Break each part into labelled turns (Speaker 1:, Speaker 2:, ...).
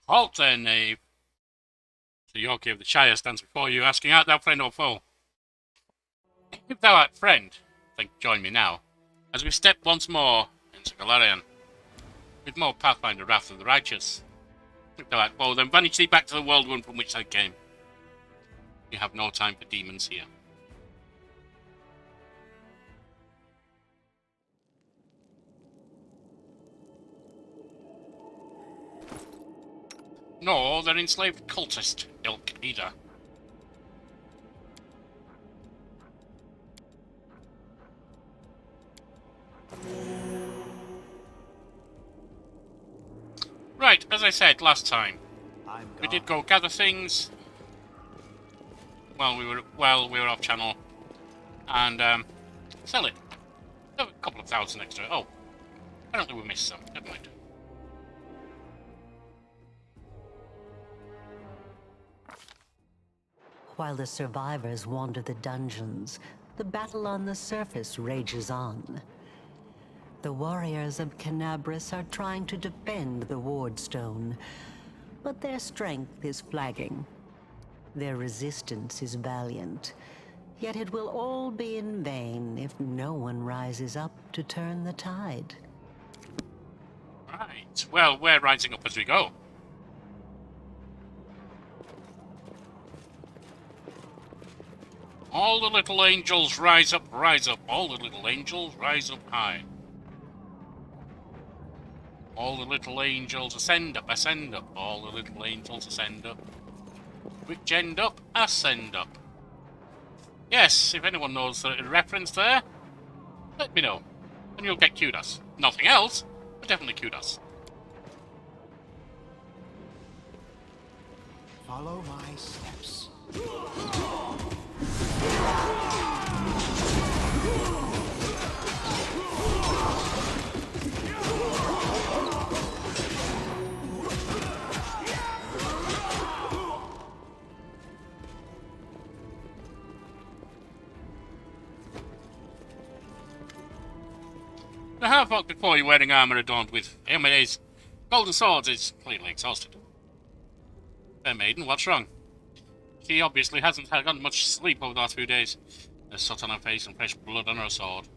Speaker 1: Halt there, knave. The Yorkie of the Shire stands before you, asking, art thou friend or foe? If thou art friend, then join me now, as we step once more into Golarion, with more Pathfinder wrath of the righteous. If thou art foe, then vanish thee back to the worldwound from which thou came. We have no time for demons here. Nor their enslaved cultist ilk either. Right, as I said last time, we did go gather things while we were off channel and sell it. A couple of thousand extra. Oh, apparently we missed some. Never mind.
Speaker 2: While the survivors wander the dungeons, the battle on the surface rages on. The warriors of Canabris are trying to defend the wardstone, but their strength is flagging. Their resistance is valiant, yet it will all be in vain if no one rises up to turn the tide.
Speaker 1: Right, well, we're rising up as we go. All the little angels rise up, all the little angels rise up high. All the little angels ascend up, all the little angels ascend up. Which end up, ascend up. Yes, if anyone knows the reference there, let me know, and you'll get kudos. Nothing else, but definitely kudos.
Speaker 3: Follow my steps.
Speaker 1: The half-orc before you wearing armour adorned with helmets, golden swords is clearly exhausted. Fair maiden, what's wrong? She obviously hasn't gotten much sleep over the last few days. There's soot on her face and fresh blood on her sword.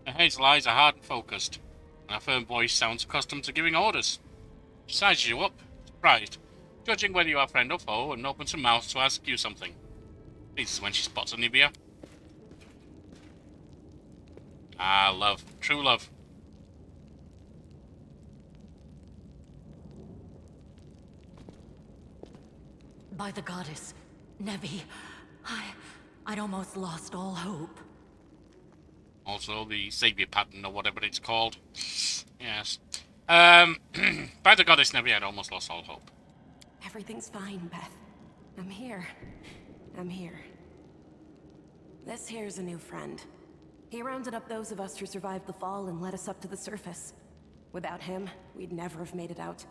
Speaker 1: Her hazel eyes are hard and focused, and her firm voice sounds accustomed to giving orders. She sizes you up, surprised, judging whether you are friend or foe, and opens her mouth to ask you something. This is when she spots Anivia. Ah, love. True love.
Speaker 4: By the goddess, Nevi, I'd almost lost all hope.
Speaker 1: Also the savior pattern or whatever it's called. Yes. By the goddess Nevi, I'd almost lost all hope.
Speaker 5: Everything's fine, Beth. I'm here. This here's a new friend. He rounded up those of us who survived the fall and led us up to the surface. Without him, we'd never have made it out.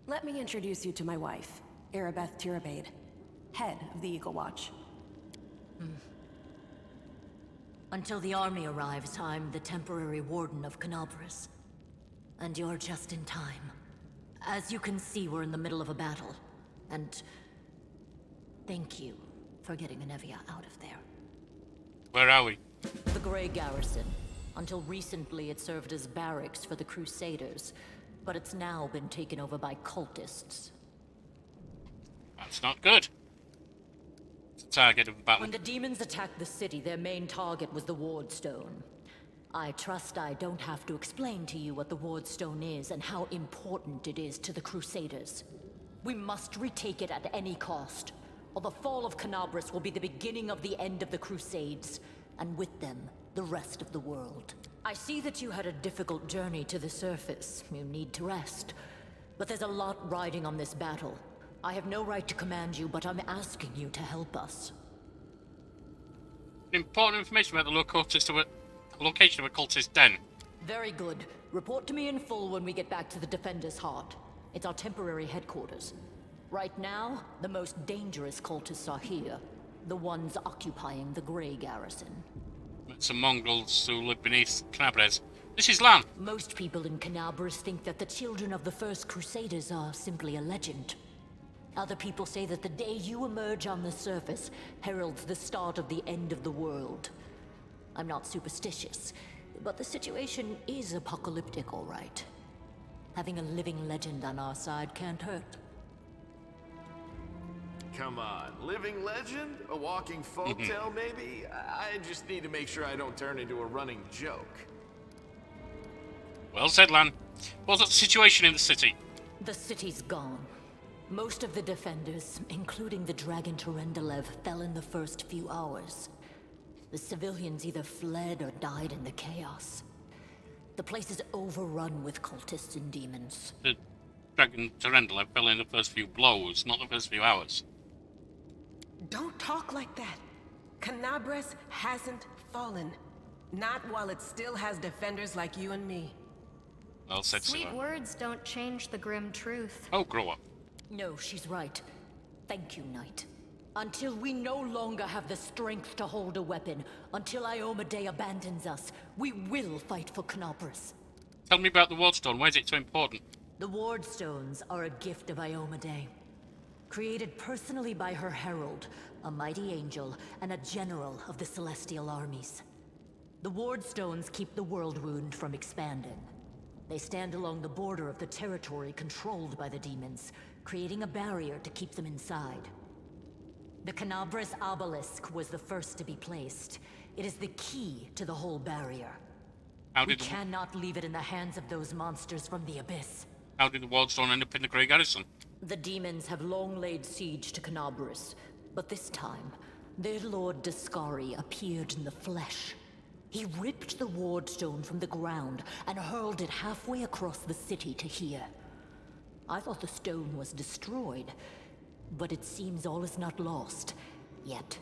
Speaker 5: Let me introduce you to my wife, Arabeth Tirabade, head of the Eagle Watch.
Speaker 4: Until the army arrives, I'm the temporary warden of Canabris. And you're just in time. As you can see, we're in the middle of a battle. And thank you for getting Anevia out of there.
Speaker 1: Where are we?
Speaker 4: The Grey Garrison. Until recently, it served as barracks for the Crusaders, but it's now been taken over by cultists.
Speaker 1: That's not good. It's the target of the battle.
Speaker 4: When the demons attacked the city, their main target was the Wardstone. I trust I don't have to explain to you what the Wardstone is and how important it is to the Crusaders. We must retake it at any cost, or the fall of Canabris will be the beginning of the end of the Crusades, and with them, the rest of the world. I see that you had a difficult journey to the surface. You need to rest. But there's a lot riding on this battle. I have no right to command you, but I'm asking you to help us.
Speaker 1: Important information about the location of a cultist den.
Speaker 4: Very good. Report to me in full when we get back to the Defender's Heart. It's our temporary headquarters. Right now, the most dangerous cultists are here. The ones occupying the Grey Garrison.
Speaker 1: Some mongrels who live beneath Canabres. This is Lan.
Speaker 4: Most people in Knabris think that the children of the first Crusaders are simply a legend. Other people say that the day you emerge on the surface heralds the start of the end of the world. I'm not superstitious, but the situation is apocalyptic, all right. Having a living legend on our side can't hurt.
Speaker 6: Come on, living legend? A walking folktale, maybe? I just need to make sure I don't turn into a running joke.
Speaker 1: Well said, Lan. What's the situation in the city?
Speaker 4: The city's gone. Most of the defenders, including the Dragon Terendelev, fell in the first few hours. The civilians either fled or died in the chaos. The place is overrun with cultists and demons.
Speaker 1: The Dragon Terendelev fell in the first few blows, not the first few hours.
Speaker 7: Don't talk like that. Knabris hasn't fallen. Not while it still has defenders like you and me.
Speaker 1: Well said,
Speaker 8: Sweet
Speaker 1: Scylla.
Speaker 8: words don't change the grim truth.
Speaker 1: Oh, grow up.
Speaker 4: No, she's right. Thank you, Knight. Until we no longer have the strength to hold a weapon, until Iomedae abandons us, we will fight for Knabris.
Speaker 1: Tell me about the Wardstone. Why is it so important?
Speaker 4: The Wardstones are a gift of Iomedae. Created personally by her herald, a mighty angel, and a general of the celestial armies. The Wardstones keep the worldwound from expanding. They stand along the border of the territory controlled by the demons, creating a barrier to keep them inside. The Knabris obelisk was the first to be placed. It is the key to the whole barrier. We cannot leave it in the hands of those monsters from the abyss.
Speaker 1: How did the Wardstone end up in the Grey Garrison?
Speaker 4: The demons have long laid siege to Knabris, but this time, their lord Dascari appeared in the flesh. He ripped the Wardstone from the ground and hurled it halfway across the city to here. I thought the stone was destroyed, but it seems all is not lost, yet.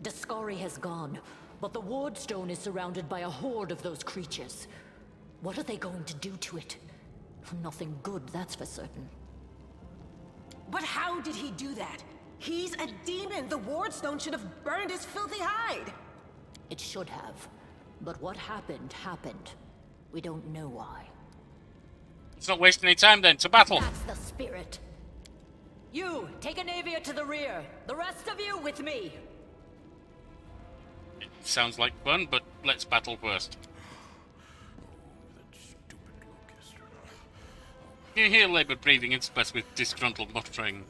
Speaker 4: Dascari has gone, but the Wardstone is surrounded by a horde of those creatures. What are they going to do to it? Nothing good, that's for certain.
Speaker 7: But how did he do that? He's a demon. The Wardstone should have burned his filthy hide.
Speaker 4: It should have. But what happened, happened. We don't know why.
Speaker 1: Let's not waste any time then. To battle!
Speaker 4: That's the spirit. You, take a Navia to the rear. The rest of you with me.
Speaker 1: It sounds like fun, but let's battle first. You hear laboured breathing interspersed with disgruntled muttering.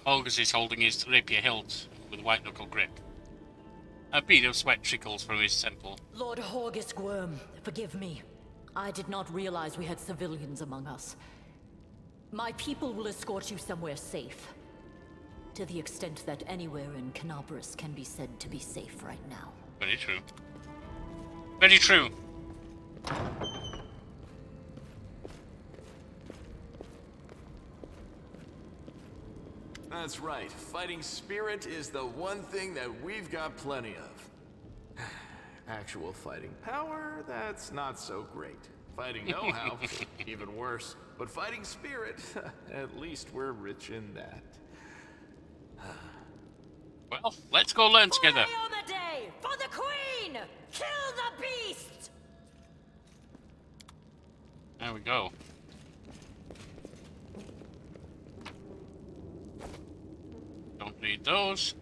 Speaker 1: August is holding his rapier hilt with a white-knuckle grip. A bead of sweat trickles from his temple.
Speaker 4: Lord Horgus Gwyrm, forgive me. I did not realize we had civilians among us. My people will escort you somewhere safe. To the extent that anywhere in Knabris can be said to be safe right now.
Speaker 1: Very true. Very true.
Speaker 6: That's right. Fighting spirit is the one thing that we've got plenty of. Actual fighting power, that's not so great. Fighting know-how, even worse. But fighting spirit, at least we're rich in that.
Speaker 1: Well, let's go learn together.
Speaker 4: For Iomedae! For the Queen! Kill the beast!
Speaker 1: There we go. Don't need those.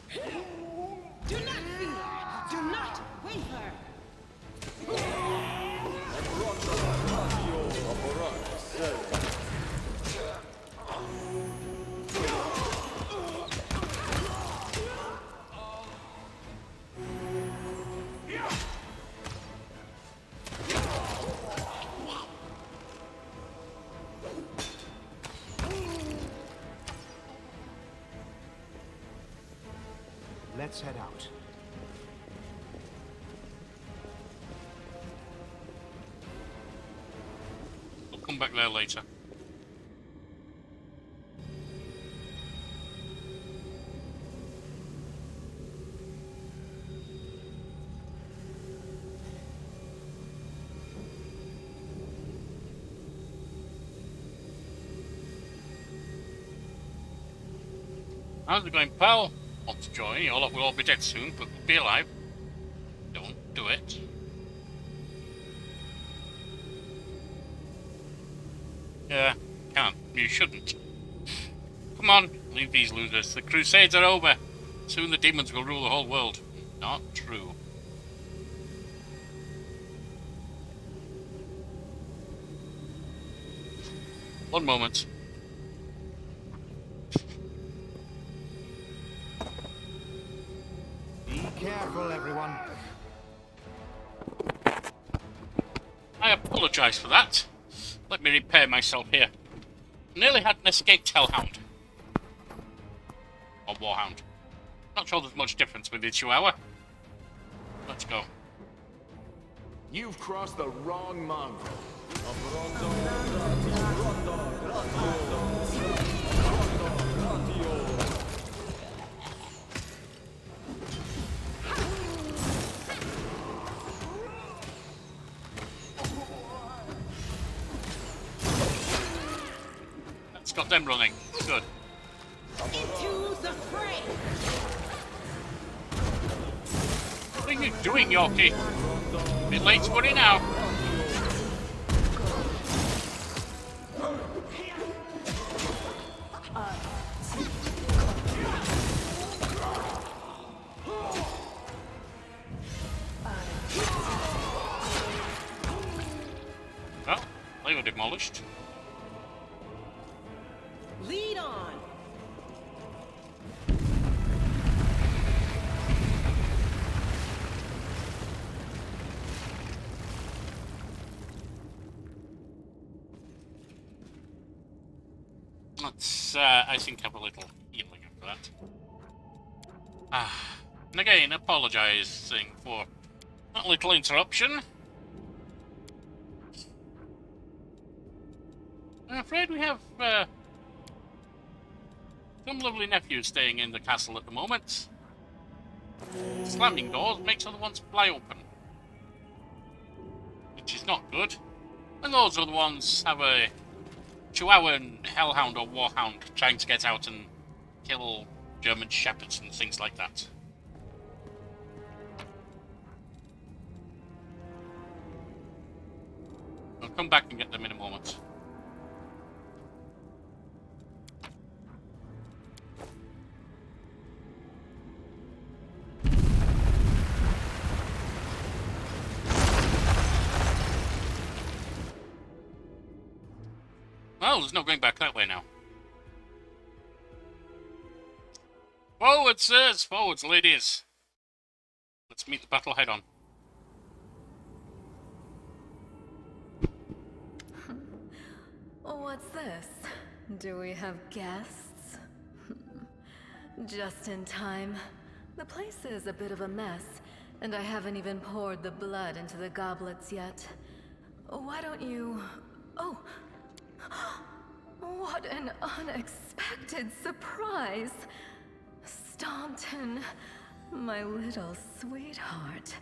Speaker 7: Do not fear. Do not waver.
Speaker 3: Let's head out.
Speaker 1: We'll come back there later. How's it going, pal? Want to join? We'll all be dead soon, but we'll be alive. Don't do it. Yeah, can't. You shouldn't. Come on, leave these losers. The Crusades are over. Soon the demons will rule the whole world. Not true. One moment.
Speaker 3: Be careful, everyone.
Speaker 1: I apologise for that. Let me repair myself here. Nearly had an escaped hellhound. Or warhound. Not sure there's much difference with the Chihuahua. Let's go.
Speaker 6: You've crossed the wrong mongrel.
Speaker 1: That's got them running. Good.
Speaker 7: Into the fray!
Speaker 1: What are you doing, Yorkie? Bit late to worry now. Well, they were demolished.
Speaker 7: Lead on!
Speaker 1: Let's, I think, have a little healing after that. And again, apologising for that little interruption. I'm afraid we have some lovely nephews staying in the castle at the moment. Slamming doors makes other ones fly open, which is not good. And those other ones have a Chihuahuan hellhound or warhound trying to get out and kill German shepherds and things like that. I'll come back and get them in a moment. Well, there's no going back that way now. Forward, sirs! Forwards, ladies! Let's meet the battle head on.
Speaker 9: What's this? Do we have guests? Just in time. The place is a bit of a mess, and I haven't even poured the blood into the goblets yet. Why don't you... Oh! What an unexpected surprise! Staunton, my little sweetheart.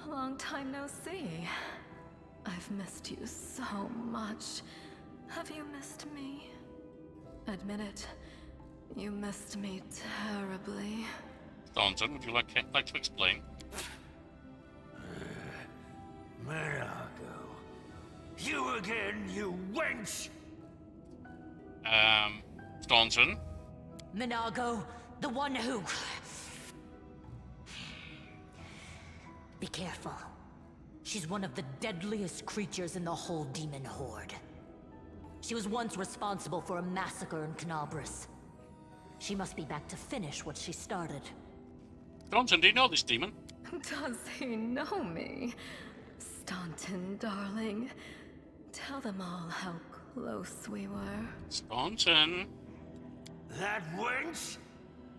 Speaker 9: Long time no see. I've missed you so much. Have you missed me? Admit it. You missed me terribly.
Speaker 1: Staunton, would you like to explain?
Speaker 10: Monaco. You again, you wench!
Speaker 1: Staunton?
Speaker 4: Minago, the one who... Be careful. She's one of the deadliest creatures in the whole demon horde. She was once responsible for a massacre in Knabris. She must be back to finish what she started.
Speaker 1: Staunton, do you know this demon?
Speaker 9: Does he know me? Staunton, darling. Tell them all how close we were.
Speaker 1: Staunton.
Speaker 10: That wench?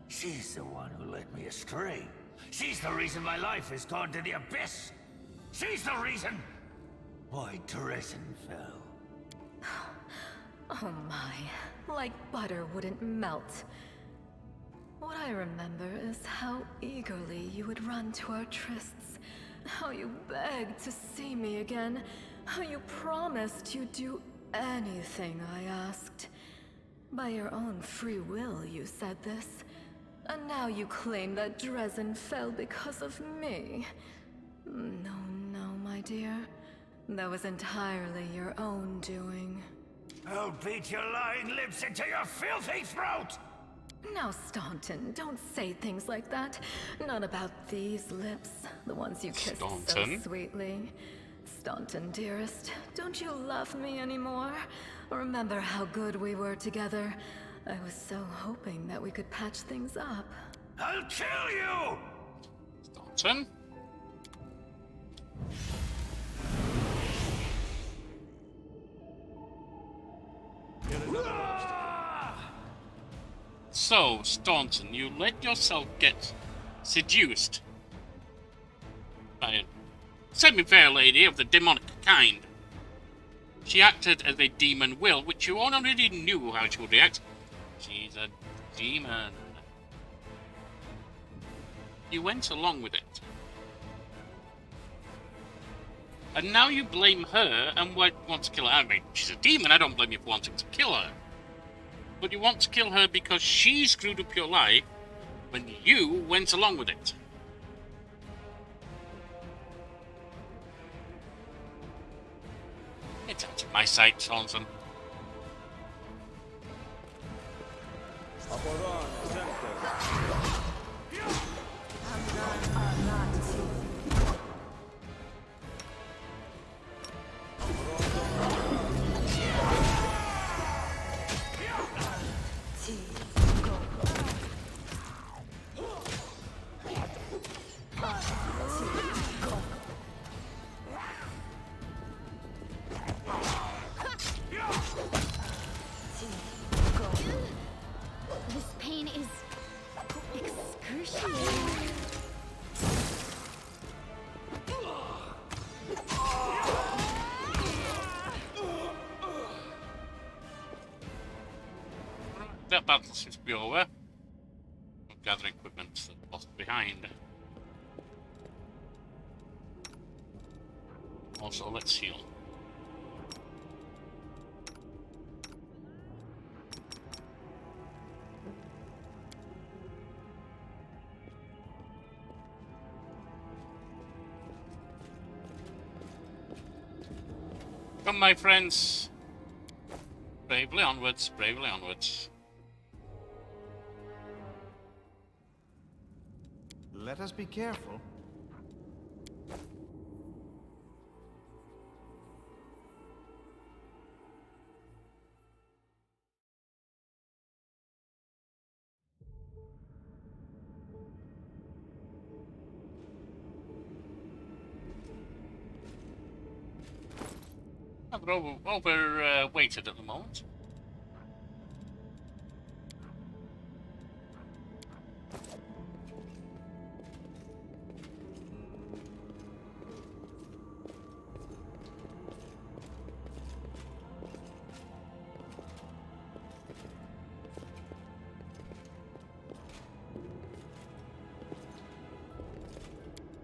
Speaker 10: She's the one who led me astray. She's the reason my life has gone to the abyss. She's the reason why Dresden fell.
Speaker 9: Oh my, like butter wouldn't melt. What I remember is how eagerly you would run to our trysts, how you begged to see me again, how you promised you'd do anything I asked. By your own free will, you said this. And now you claim that Dresden fell because of me. No, no, my dear. That was entirely your own doing.
Speaker 10: I'll beat your lying lips into your filthy throat!
Speaker 9: Now, Staunton, don't say things like that. Not about these lips, the ones you kissed
Speaker 1: Staunton?
Speaker 9: so sweetly. Staunton, dearest, don't you love me anymore? Remember how good we were together? I was so hoping that we could patch things up.
Speaker 10: I'll kill you!
Speaker 1: Staunton? So, Staunton, you let yourself get seduced by a semi-fair lady of the demonic kind. She acted as a demon will, which you already knew how she would react. She's a demon. You went along with it. And now you blame her and want to kill her. I mean, she's a demon, I don't blame you for wanting to kill her. But you want to kill her because she screwed up your life when you went along with it. Get out of my sight, Taunton.
Speaker 8: This pain is excruciating.
Speaker 1: That battle seems to be over. I'll gather equipment that's lost behind. Also, let's heal. Come, my friends. Bravely onwards, bravely onwards.
Speaker 3: Let us be careful.
Speaker 1: I'm overweighted at the moment.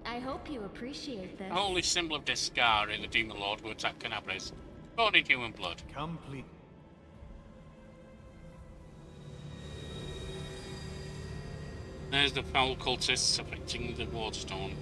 Speaker 8: I hope you appreciate this.
Speaker 1: The holy symbol of Descari, the demon lord who attacked Canabres, born in human blood.
Speaker 3: Complete.
Speaker 1: There's the foul cultists affecting the wardstone.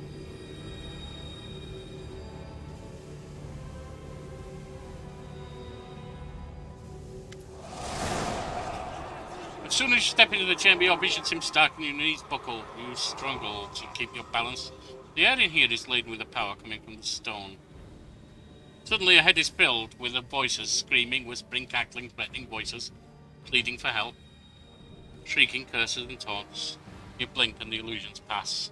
Speaker 1: As soon as you step into the chamber, your vision seems dark and your knees buckle. You struggle to keep your balance. The air in here is laden with the power coming from the stone. Suddenly, your head is filled with the voices, screaming, whispering, cackling, threatening voices, pleading for help, shrieking curses and taunts. You blink and the illusions pass.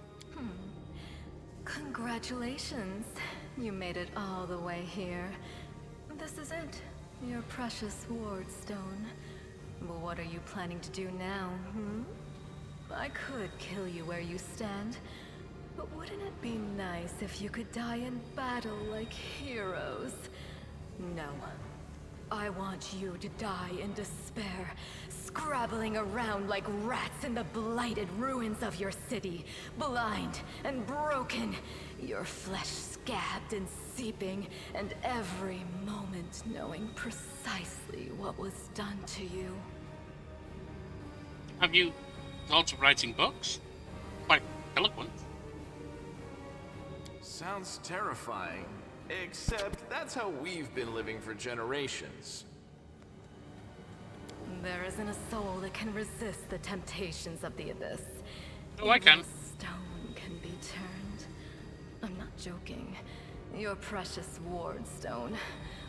Speaker 9: Congratulations. You made it all the way here. This is it. Your precious wardstone. But what are you planning to do now, I could kill you where you stand. But wouldn't it be nice if you could die in battle like heroes? No. I want you to die in despair, scrabbling around like rats in the blighted ruins of your city, blind and broken, your flesh scabbed and seeping, and every moment knowing precisely what was done to you.
Speaker 1: Have you thought of writing books. Quite eloquent.
Speaker 6: Sounds terrifying. Except that's how we've been living for generations.
Speaker 9: There isn't a soul that can resist the temptations of the abyss.
Speaker 1: Oh, I can.
Speaker 9: Even a stone can be turned. I'm not joking. Your precious ward stone,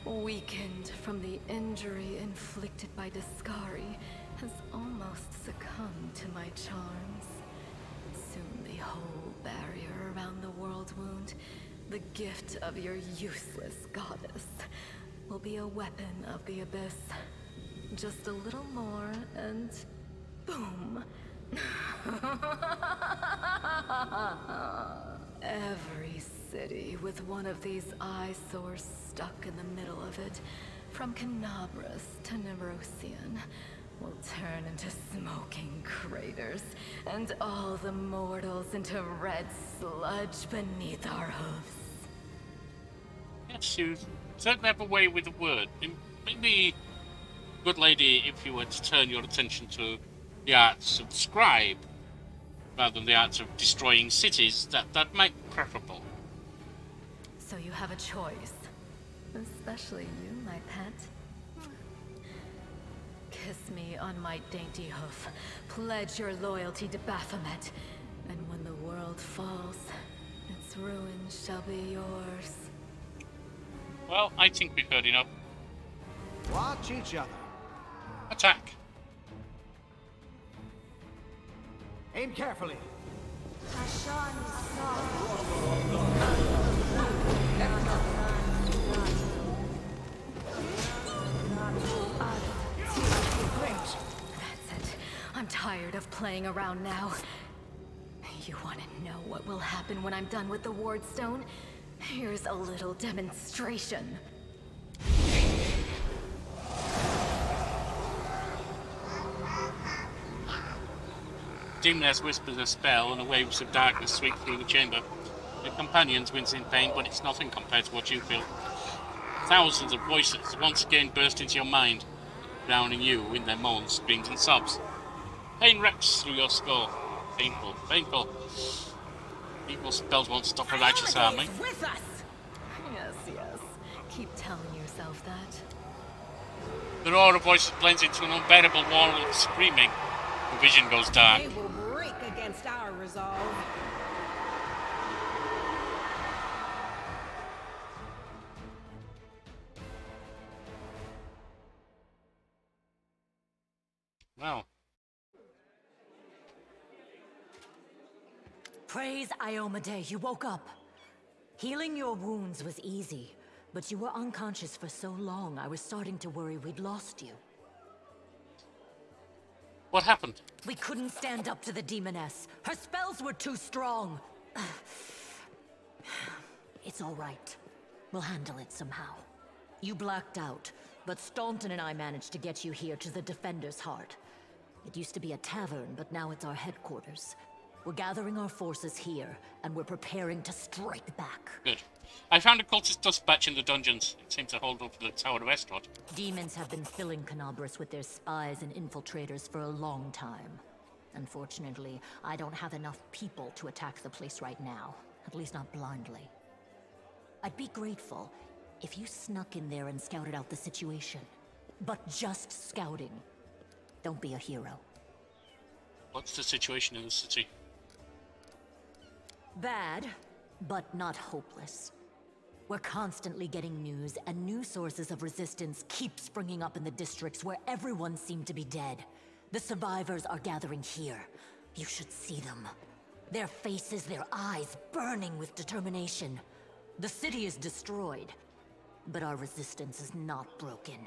Speaker 9: weakened from the injury inflicted by Discari, has almost succumbed to my charms. Soon the whole barrier around the world wound, the gift of your useless goddess, will be a weapon of the abyss. Just a little more and boom. Every city with one of these eyesores stuck in the middle of it, from Canabras to Neurosian, will turn into smoking craters, and all the mortals into red sludge beneath our hoofs.
Speaker 1: Yes, you certainly have a way with the word. Maybe, good lady, if you were to turn your attention to the arts of scribe, rather than the arts of destroying cities, that might be preferable.
Speaker 9: So you have a choice. Especially you, my pet. Kiss me on my dainty hoof. Pledge your loyalty to Baphomet. And when the world falls, its ruins shall be yours.
Speaker 1: Well, I think we've heard enough.
Speaker 3: Watch each other.
Speaker 1: Attack.
Speaker 3: Aim carefully.
Speaker 9: That's it. I'm tired of playing around now. You want to know what will happen when I'm done with the Wardstone? Here's a little demonstration.
Speaker 1: Demoness whispers a spell and the waves of darkness sweep through the chamber. Your companions wince in pain, but it's nothing compared to what you feel. Thousands of voices once again burst into your mind, drowning you in their moans, screams and sobs. Pain wrecks through your skull. Painful, painful. Evil spells won't stop a righteous army.
Speaker 7: With us!
Speaker 9: Yes, yes. Keep telling yourself that.
Speaker 1: The roar of voices blends into an unbearable wall of screaming. The vision goes dark.
Speaker 7: They will break against our resolve.
Speaker 1: Well,
Speaker 4: Praise Iomade, you woke up. Healing your wounds was easy, but you were unconscious for so long, I was starting to worry we'd lost you.
Speaker 1: what happened?
Speaker 4: We couldn't stand up to the demoness. Her spells were too strong. It's all right. We'll handle it somehow. You blacked out, but Staunton and I managed to get you here to the Defender's Heart. It used to be a tavern, but now it's our headquarters. We're gathering our forces here, and we're preparing to strike back.
Speaker 1: Good. I found a cultist dust patch in the dungeons. It seemed to hold up the Tower of Estrad.
Speaker 4: Demons have been filling Canabras with their spies and infiltrators for a long time. Unfortunately, I don't have enough people to attack the place right now. At least not blindly. I'd be grateful if you snuck in there and scouted out the situation. But just scouting. Don't be a hero.
Speaker 1: What's the situation in the city?
Speaker 4: Bad, but not hopeless. We're constantly getting news, and new sources of resistance keep springing up in the districts where everyone seemed to be dead. The survivors are gathering here. You should see them. Their faces, their eyes burning with determination. The city is destroyed, but our resistance is not broken.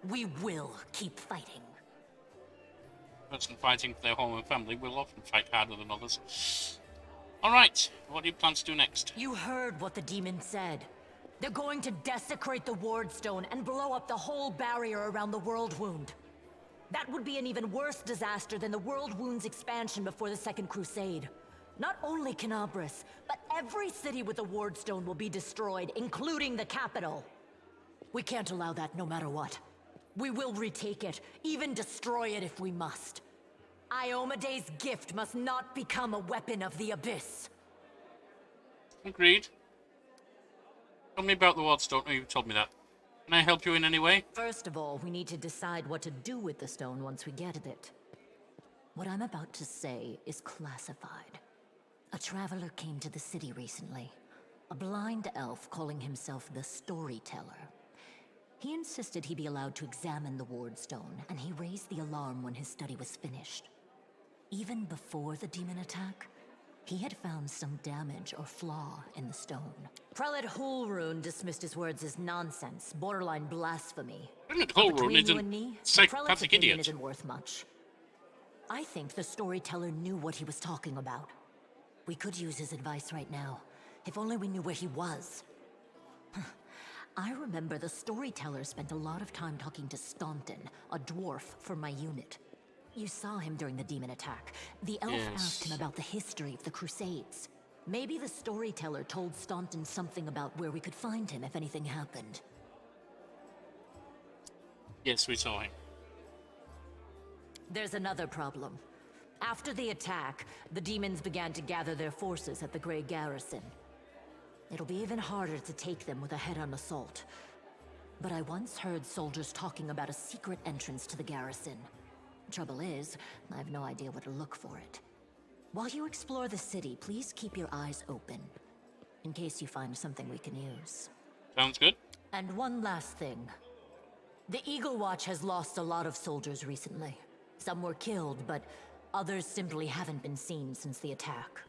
Speaker 4: We will keep fighting.
Speaker 1: Person fighting for their home and family will often fight harder than others. Alright, what do you plan to do next?
Speaker 4: You heard what the demon said. They're going to desecrate the Wardstone and blow up the whole barrier around the world wound. That would be an even worse disaster than the world wound's expansion before the Second Crusade. Not only Canabras, but every city with a Wardstone will be destroyed, including the capital. We can't allow that no matter what. We will retake it, even destroy it if we must. Iomede's gift must not become a weapon of the abyss.
Speaker 1: Agreed. Tell me about the Wardstone. Oh, you told me that. Can I help you in any way?
Speaker 4: First of all, we need to decide what to do with the stone once we get it. What I'm about to say is classified. A traveler came to the city recently. A blind elf calling himself the Storyteller. He insisted he be allowed to examine the Wardstone, and he raised the alarm when his study was finished. Even before the demon attack, he had found some damage or flaw in the stone. Prelate Hulrune dismissed his words as nonsense, borderline blasphemy.
Speaker 1: Prelate
Speaker 4: But
Speaker 1: Hulrune
Speaker 4: between
Speaker 1: is
Speaker 4: you
Speaker 1: a
Speaker 4: and me, the prelate's
Speaker 1: psychopathic
Speaker 4: opinion
Speaker 1: idiot.
Speaker 4: isn't worth much. I think the Storyteller knew what he was talking about. We could use his advice right now, if only we knew where he was. I remember the Storyteller spent a lot of time talking to Staunton, a dwarf from my unit. You saw him during the demon attack. The elf asked him about the history of the Crusades. Maybe the Storyteller told Staunton something about where we could find him if anything happened.
Speaker 1: Yes, we saw him.
Speaker 4: There's another problem. After the attack, the demons began to gather their forces at the Grey Garrison. It'll be even harder to take them with a head-on assault. But I once heard soldiers talking about a secret entrance to the garrison. Trouble is, I have no idea where to look for it. While you explore the city, please keep your eyes open, in case you find something we can use.
Speaker 1: Sounds good.
Speaker 4: And one last thing. The Eagle Watch has lost a lot of soldiers recently. Some were killed, but others simply haven't been seen since the attack.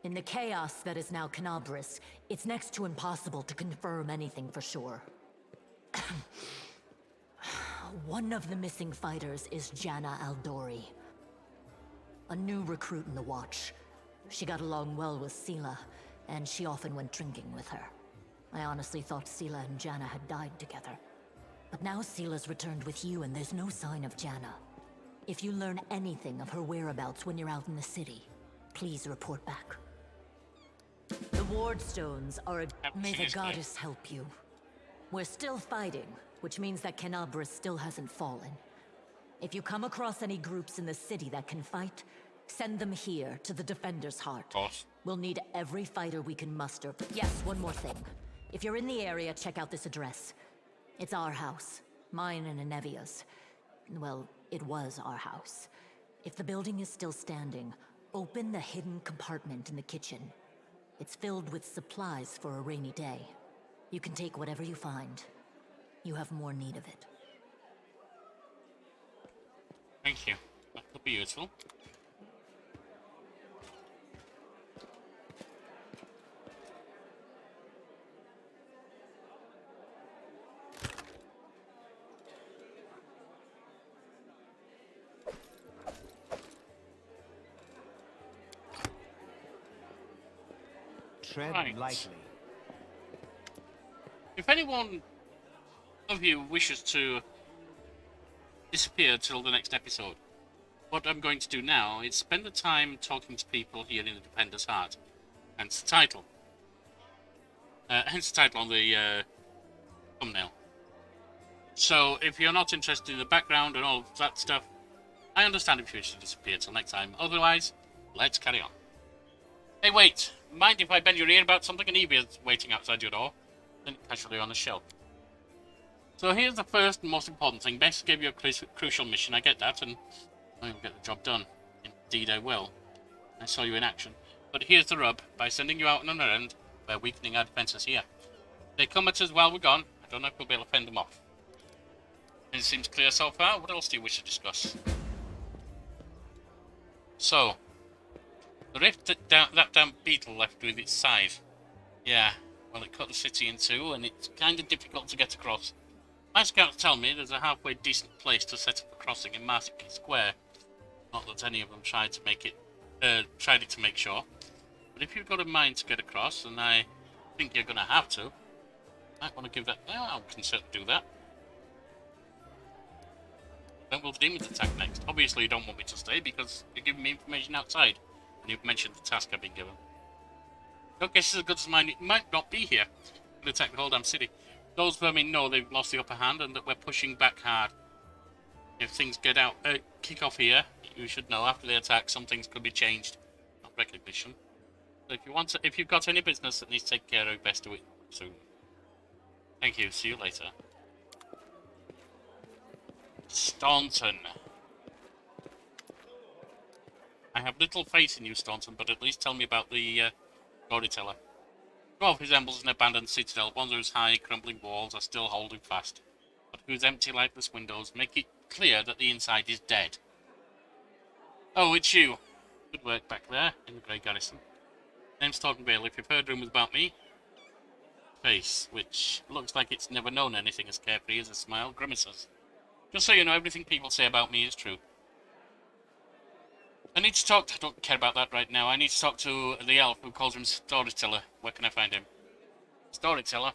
Speaker 4: In the chaos that is now Knabris, it's next to impossible to confirm anything for sure. One of the missing fighters is Janna Aldori, a new recruit in the Watch. She got along well with Sela, and she often went drinking with her. I honestly thought Sela and Janna had died together. But now Sela's returned with you, and there's no sign of Janna. If you learn anything of her whereabouts when you're out in the city, please report back. The Wardstones are a... May the goddess help you. We're still fighting, which means that Knabris still hasn't fallen. If you come across any groups in the city that can fight, send them here to the Defender's Heart. We'll need every fighter we can muster. Yes, one more thing. If you're in the area, check out this address. It's our house. Mine and Anevia's. Well, it was our house. If the building is still standing, open the hidden compartment in the kitchen. It's filled with supplies for a rainy day. You can take whatever you find. You have more need of it.
Speaker 1: Thank you. That could be useful.
Speaker 3: Tread
Speaker 1: Right.
Speaker 3: lightly.
Speaker 1: If anyone of you wishes to disappear till the next episode, what I'm going to do now is spend the time talking to people here in the Defender's Heart. Hence the title. Hence the title on the thumbnail. So if you're not interested in the background and all of that stuff, I understand if you wish to disappear till next time. Otherwise, let's carry on. Hey, wait! Mind if I bend your ear about something? An Evia's waiting outside your door. Then casually on the shelf. So here's the first and most important thing. Bess gave you a crucial mission, I get that, and I will get the job done. Indeed I will. I saw you in action. But here's the rub. By sending you out on an errand, we're weakening our defences here. If they come at us while we're gone, I don't know if we'll be able to fend them off. It seems clear so far. What else do you wish to discuss? So, the rift that damn beetle left with its scythe. Yeah, well, it cut the city in two, and it's kind of difficult to get across. My scouts tell me there's a halfway decent place to set up a crossing in Massacre Square. Not that any of them tried to make it, tried it to make sure. But if you've got a mind to get across, and I think you're going to have to, I want to give that. Well, I can certainly do that. When will the demons attack next? Obviously, you don't want me to stay because you're giving me information outside, and you've mentioned the task I've been given. Your guess is as good as mine. It might not be here. We'll attack the whole damn city. Those vermin know they've lost the upper hand and that we're pushing back hard. If things kick off here, you should know after the attack some things could be changed. Not recognition. So if you've got any business that needs to take care of, best do it soon. Thank you. See you later. Staunton. I have little faith in you, Staunton, but at least tell me about the storyteller. Dwarf resembles an abandoned citadel, one whose high, crumbling walls are still holding fast, but whose empty, lightless windows make it clear that the inside is dead. Oh, it's you. Good work back there in the Grey Garrison. Name's Thornton Vale. If you've heard rumours about me, face, which looks like it's never known anything as carefree as a smile, grimaces. Just so you know, everything people say about me is true. I don't care about that right now. I need to talk to the elf who calls him Storyteller. Where can I find him? Storyteller?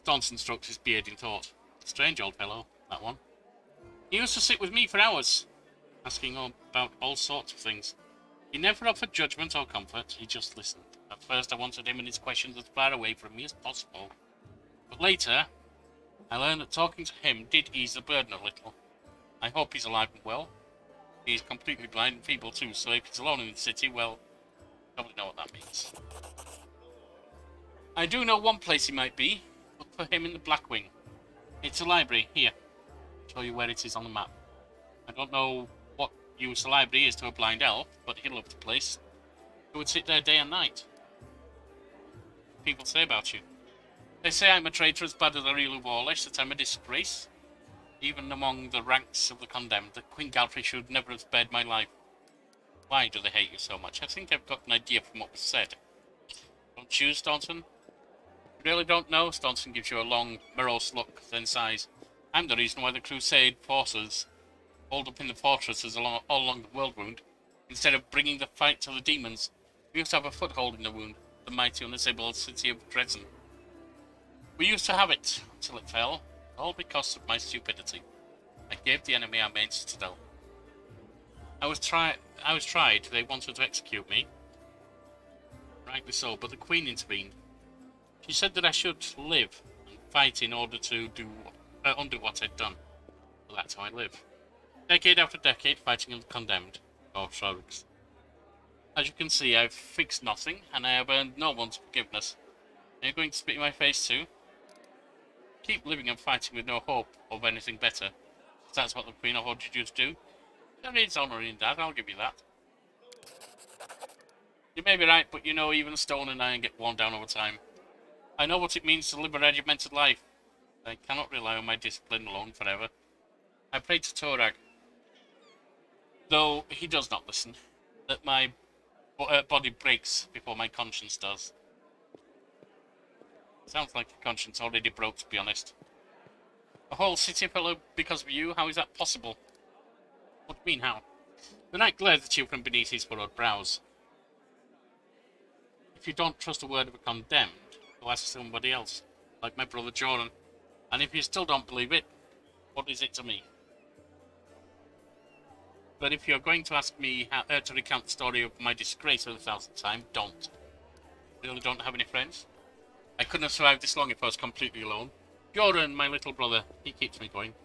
Speaker 1: Staunton strokes his beard in thought. Strange old fellow, that one. He used to sit with me for hours, asking about all sorts of things. He never offered judgment or comfort, he just listened. At first I wanted him and his questions as far away from me as possible. But later, I learned that talking to him did ease the burden a little. I hope he's alive and well. He's completely blind and feeble too, so if he's alone in the city, well, probably know what that means. I do know one place he might be. Look for him in the Black Wing. It's a library, here. I'll show you where it is on the map. I don't know what use the library is to a blind elf, but he'll love the place. He would sit there day and night. What people say about you. They say I'm a traitor as bad as a real Warlish, that I'm a disgrace. Even among the ranks of the condemned, that Queen Galfrey should never have spared my life. Why do they hate you so much? I think I've got an idea from what was said. Don't you, Staunton? You really don't know? Staunton gives you a long, morose look, then sighs. I'm the reason why the Crusade forces hold up in the fortresses all along the worldwound. Instead of bringing the fight to the demons, we used to have a foothold in the wound, the mighty unassailable city of Dresden. We used to have it, until it fell. All because of my stupidity. I gave the enemy our main citadel. I was tried. They wanted to execute me. Rightly so, but the Queen intervened. She said that I should live and fight in order to undo what I'd done. Well, that's how I live. Decade after decade, fighting the condemned. Oh, shrugs. As you can see, I've fixed nothing, and I have earned no one's forgiveness. Are you going to spit in my face too? Keep living and fighting with no hope of anything better. If that's what the Queen ordered you to do. There is honour in that, I'll give you that. You may be right, but you know, even stone and iron get worn down over time. I know what it means to live a regimented life. I cannot rely on my discipline alone forever. I pray to Torag, though he does not listen, that my body breaks before my conscience does. Sounds like your conscience already broke, to be honest. A whole city fell because of you? How is that possible? What do you mean, how? The knight glares at you from beneath his furrowed brows. If you don't trust a word of a condemned, go ask somebody else, like my brother Jordan. And if you still don't believe it, what is it to me? But if you're going to ask me to recount the story of my disgrace for the 1,000th time, don't. Really don't have any friends? I couldn't have survived this long if I was completely alone. Jordan, my little brother, he keeps me going.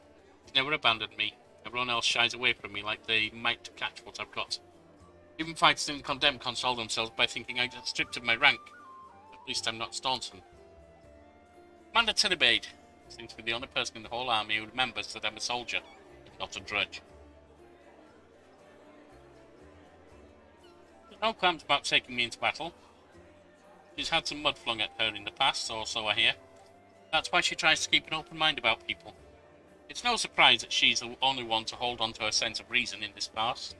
Speaker 1: He's never abandoned me. Everyone else shies away from me like they might catch what I've got. Even fighters in the condemned console themselves by thinking I get stripped of my rank. At least I'm not Staunton. Commander Tillibade seems to be the only person in the whole army who remembers that I'm a soldier, if not a drudge. There's no qualms about taking me into battle. She's had some mud flung at her in the past, or so I hear. That's why she tries to keep an open mind about people. It's no surprise that she's the only one to hold on to her sense of reason in this farce.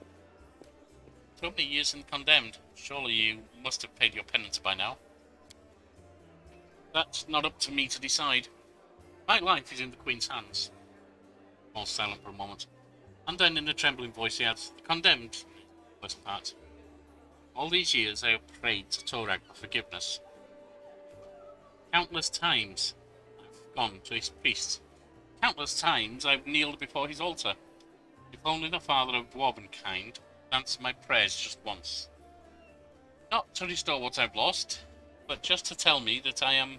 Speaker 1: So many years in condemned. Surely you must have paid your penance by now. That's not up to me to decide. My life is in the Queen's hands. All silent for a moment. And then in a trembling voice he adds, the condemned, first part. All these years I have prayed to Torag for forgiveness. Countless times I've gone to his priests. Countless times I've kneeled before his altar. If only the father of dwarven kind would answer my prayers just once. Not to restore what I've lost, but just to tell me that I am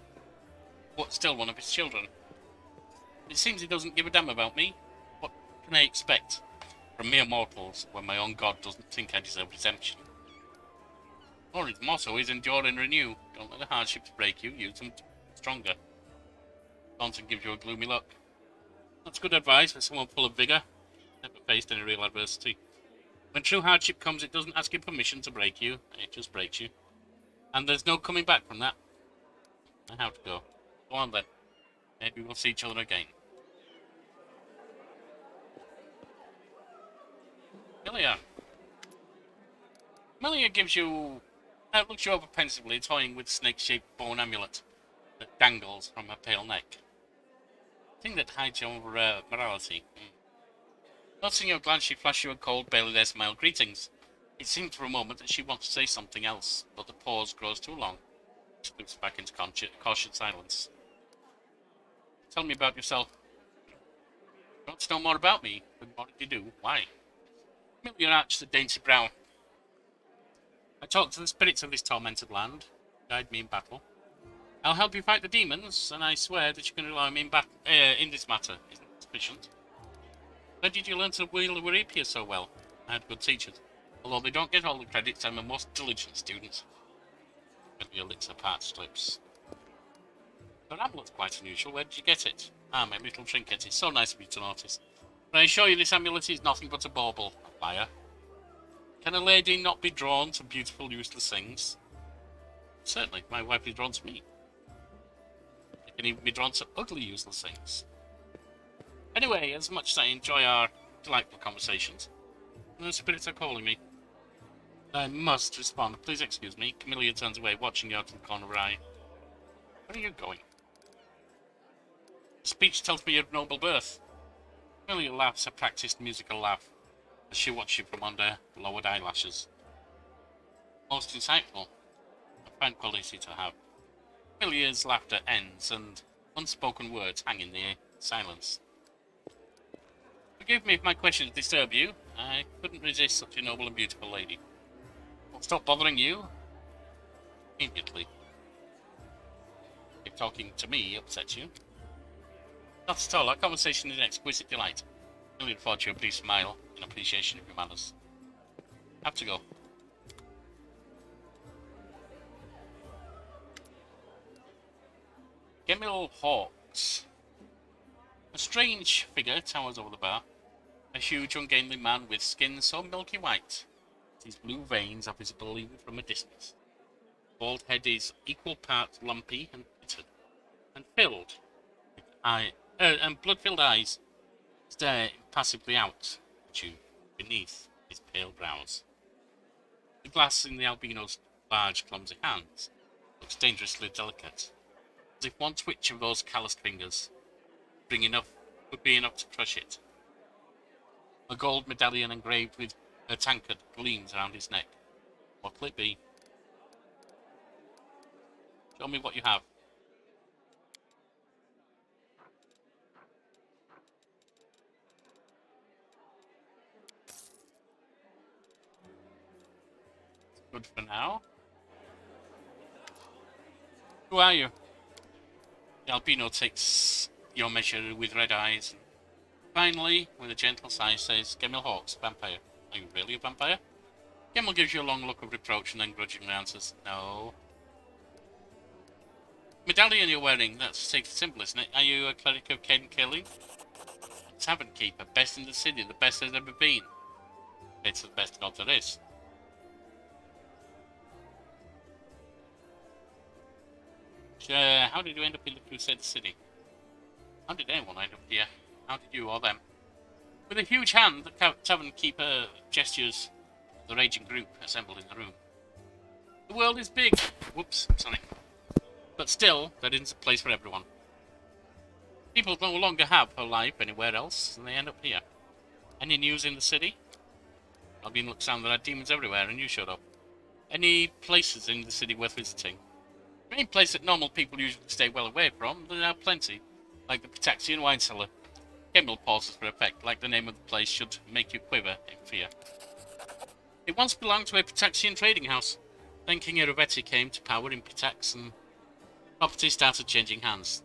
Speaker 1: still one of his children. It seems he doesn't give a damn about me. What can I expect? from mere mortals when my own god doesn't think I deserve redemption. Glory's motto is endure and renew. Don't let the hardships break you, use them stronger. Daunting gives you a gloomy look. That's good advice for someone full of vigour, never faced any real adversity. When true hardship comes, it doesn't ask you permission to break you, it just breaks you. And there's no coming back from that. I have to go. Go on then. Maybe we'll see each other again. Melia. Melia gives you... looks you over pensively, toying with snake-shaped bone amulet that dangles from her pale neck. Thing that hides your morality. Noticing your glance, she flashes you a cold, barely there smile. Greetings. It seemed for a moment that she wants to say something else, but the pause grows too long. She slips back into cautious silence. Tell me about yourself. You want to know more about me? Then what did you do? Why? Melia arched a dainty brow. I talked to the spirits of this tormented land. Guide me in battle. I'll help you fight the demons, and I swear that you can rely on me in this matter. Isn't it sufficient? Where did you learn to wield the rapier so well? I had good teachers. Although they don't get all the credits, I'm a most diligent student. Melia licks her parched lips. Your amulet's quite unusual. Where did you get it? Ah, my little trinket. It's so nice of you to notice. But I assure you this amulet is nothing but a bauble, a liar. Can a lady not be drawn to beautiful, useless things? Certainly, my wife is drawn to me. She can even be drawn to ugly, useless things. Anyway, as much as I enjoy our delightful conversations, the spirits are calling me. I must respond. Please excuse me. Camellia turns away, watching you out of the corner of her eye. Where are you going? The speech tells me of noble birth. Camellia laughs a practiced musical laugh as she watches you from under lowered eyelashes. Most insightful. A fine quality to have. Camelia's laughter ends, and unspoken words hang in the silence. Forgive me if my questions disturb you. I couldn't resist such a noble and beautiful lady. I'll stop bothering you immediately. If talking to me upsets you. Not at all. Our conversation is an exquisite delight. I look forward to a brief smile in appreciation of your manners. I have to go. Gemil Hawks. A strange figure towers over the bar. A huge, ungainly man with skin so milky white that his blue veins are visible even from a distance. His bald head is equal parts lumpy and pitted, and filled with and blood-filled eyes stare impassively out at you beneath his pale brows. The glass in the albino's large, clumsy hands looks dangerously delicate, as if one twitch of those calloused fingers would be enough to crush it. A gold medallion engraved with a tankard gleams around his neck. What will it be? Show me what you have. Good for now. Who are you? The albino takes your measure with red eyes. Finally, with a gentle sigh, says, Gemil Hawks, vampire. Are you really a vampire? Gemil gives you a long look of reproach and then grudgingly answers, no. Medallion you're wearing, that's a symbol, isn't it? Are you a cleric of Caden Kelly? Tavern keeper, best in the city, the best there's ever been. It's the best god there is. How did you end up in the Crusader City? How did anyone end up here? How did you or them? With a huge hand, the tavern keeper gestures the raging group assembled in the room. The world is big. Whoops, sorry. But still, there isn't a place for everyone. People no longer have a life anywhere else, and they end up here. Any news in the city? Albin looks down, there are demons everywhere, and you showed up. Any places in the city worth visiting? Any place that normal people usually stay well away from, there are plenty, like the Pitaxian wine cellar. Gemil pauses for effect, like the name of the place should make you quiver in fear. It once belonged to a Pitaxian trading house. Then King Erevetti came to power in Pitax, and property started changing hands.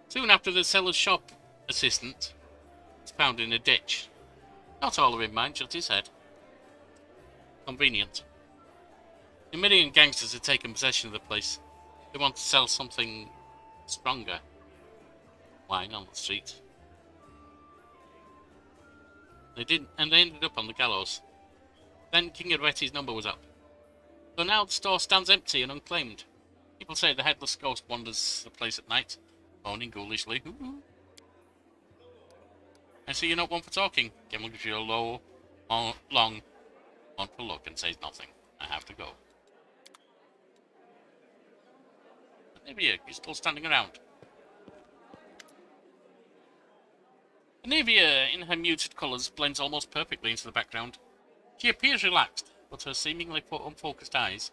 Speaker 1: Soon after, the seller's shop assistant was found in a ditch. Not all of him, mind, just his head. Convenient. The Mirian gangsters had taken possession of the place. They want to sell something stronger. Wine on the street. They didn't, and they ended up on the gallows. Then King Adweti's number was up. So now the store stands empty and unclaimed. People say the headless ghost wanders the place at night, moaning ghoulishly. Ooh. I see you're not one for talking. Gemmel gives you a low, long, mournful look and says nothing. I have to go. Anivia, you're still standing around. Anivia, in her muted colours, blends almost perfectly into the background. She appears relaxed, but her seemingly unfocused eyes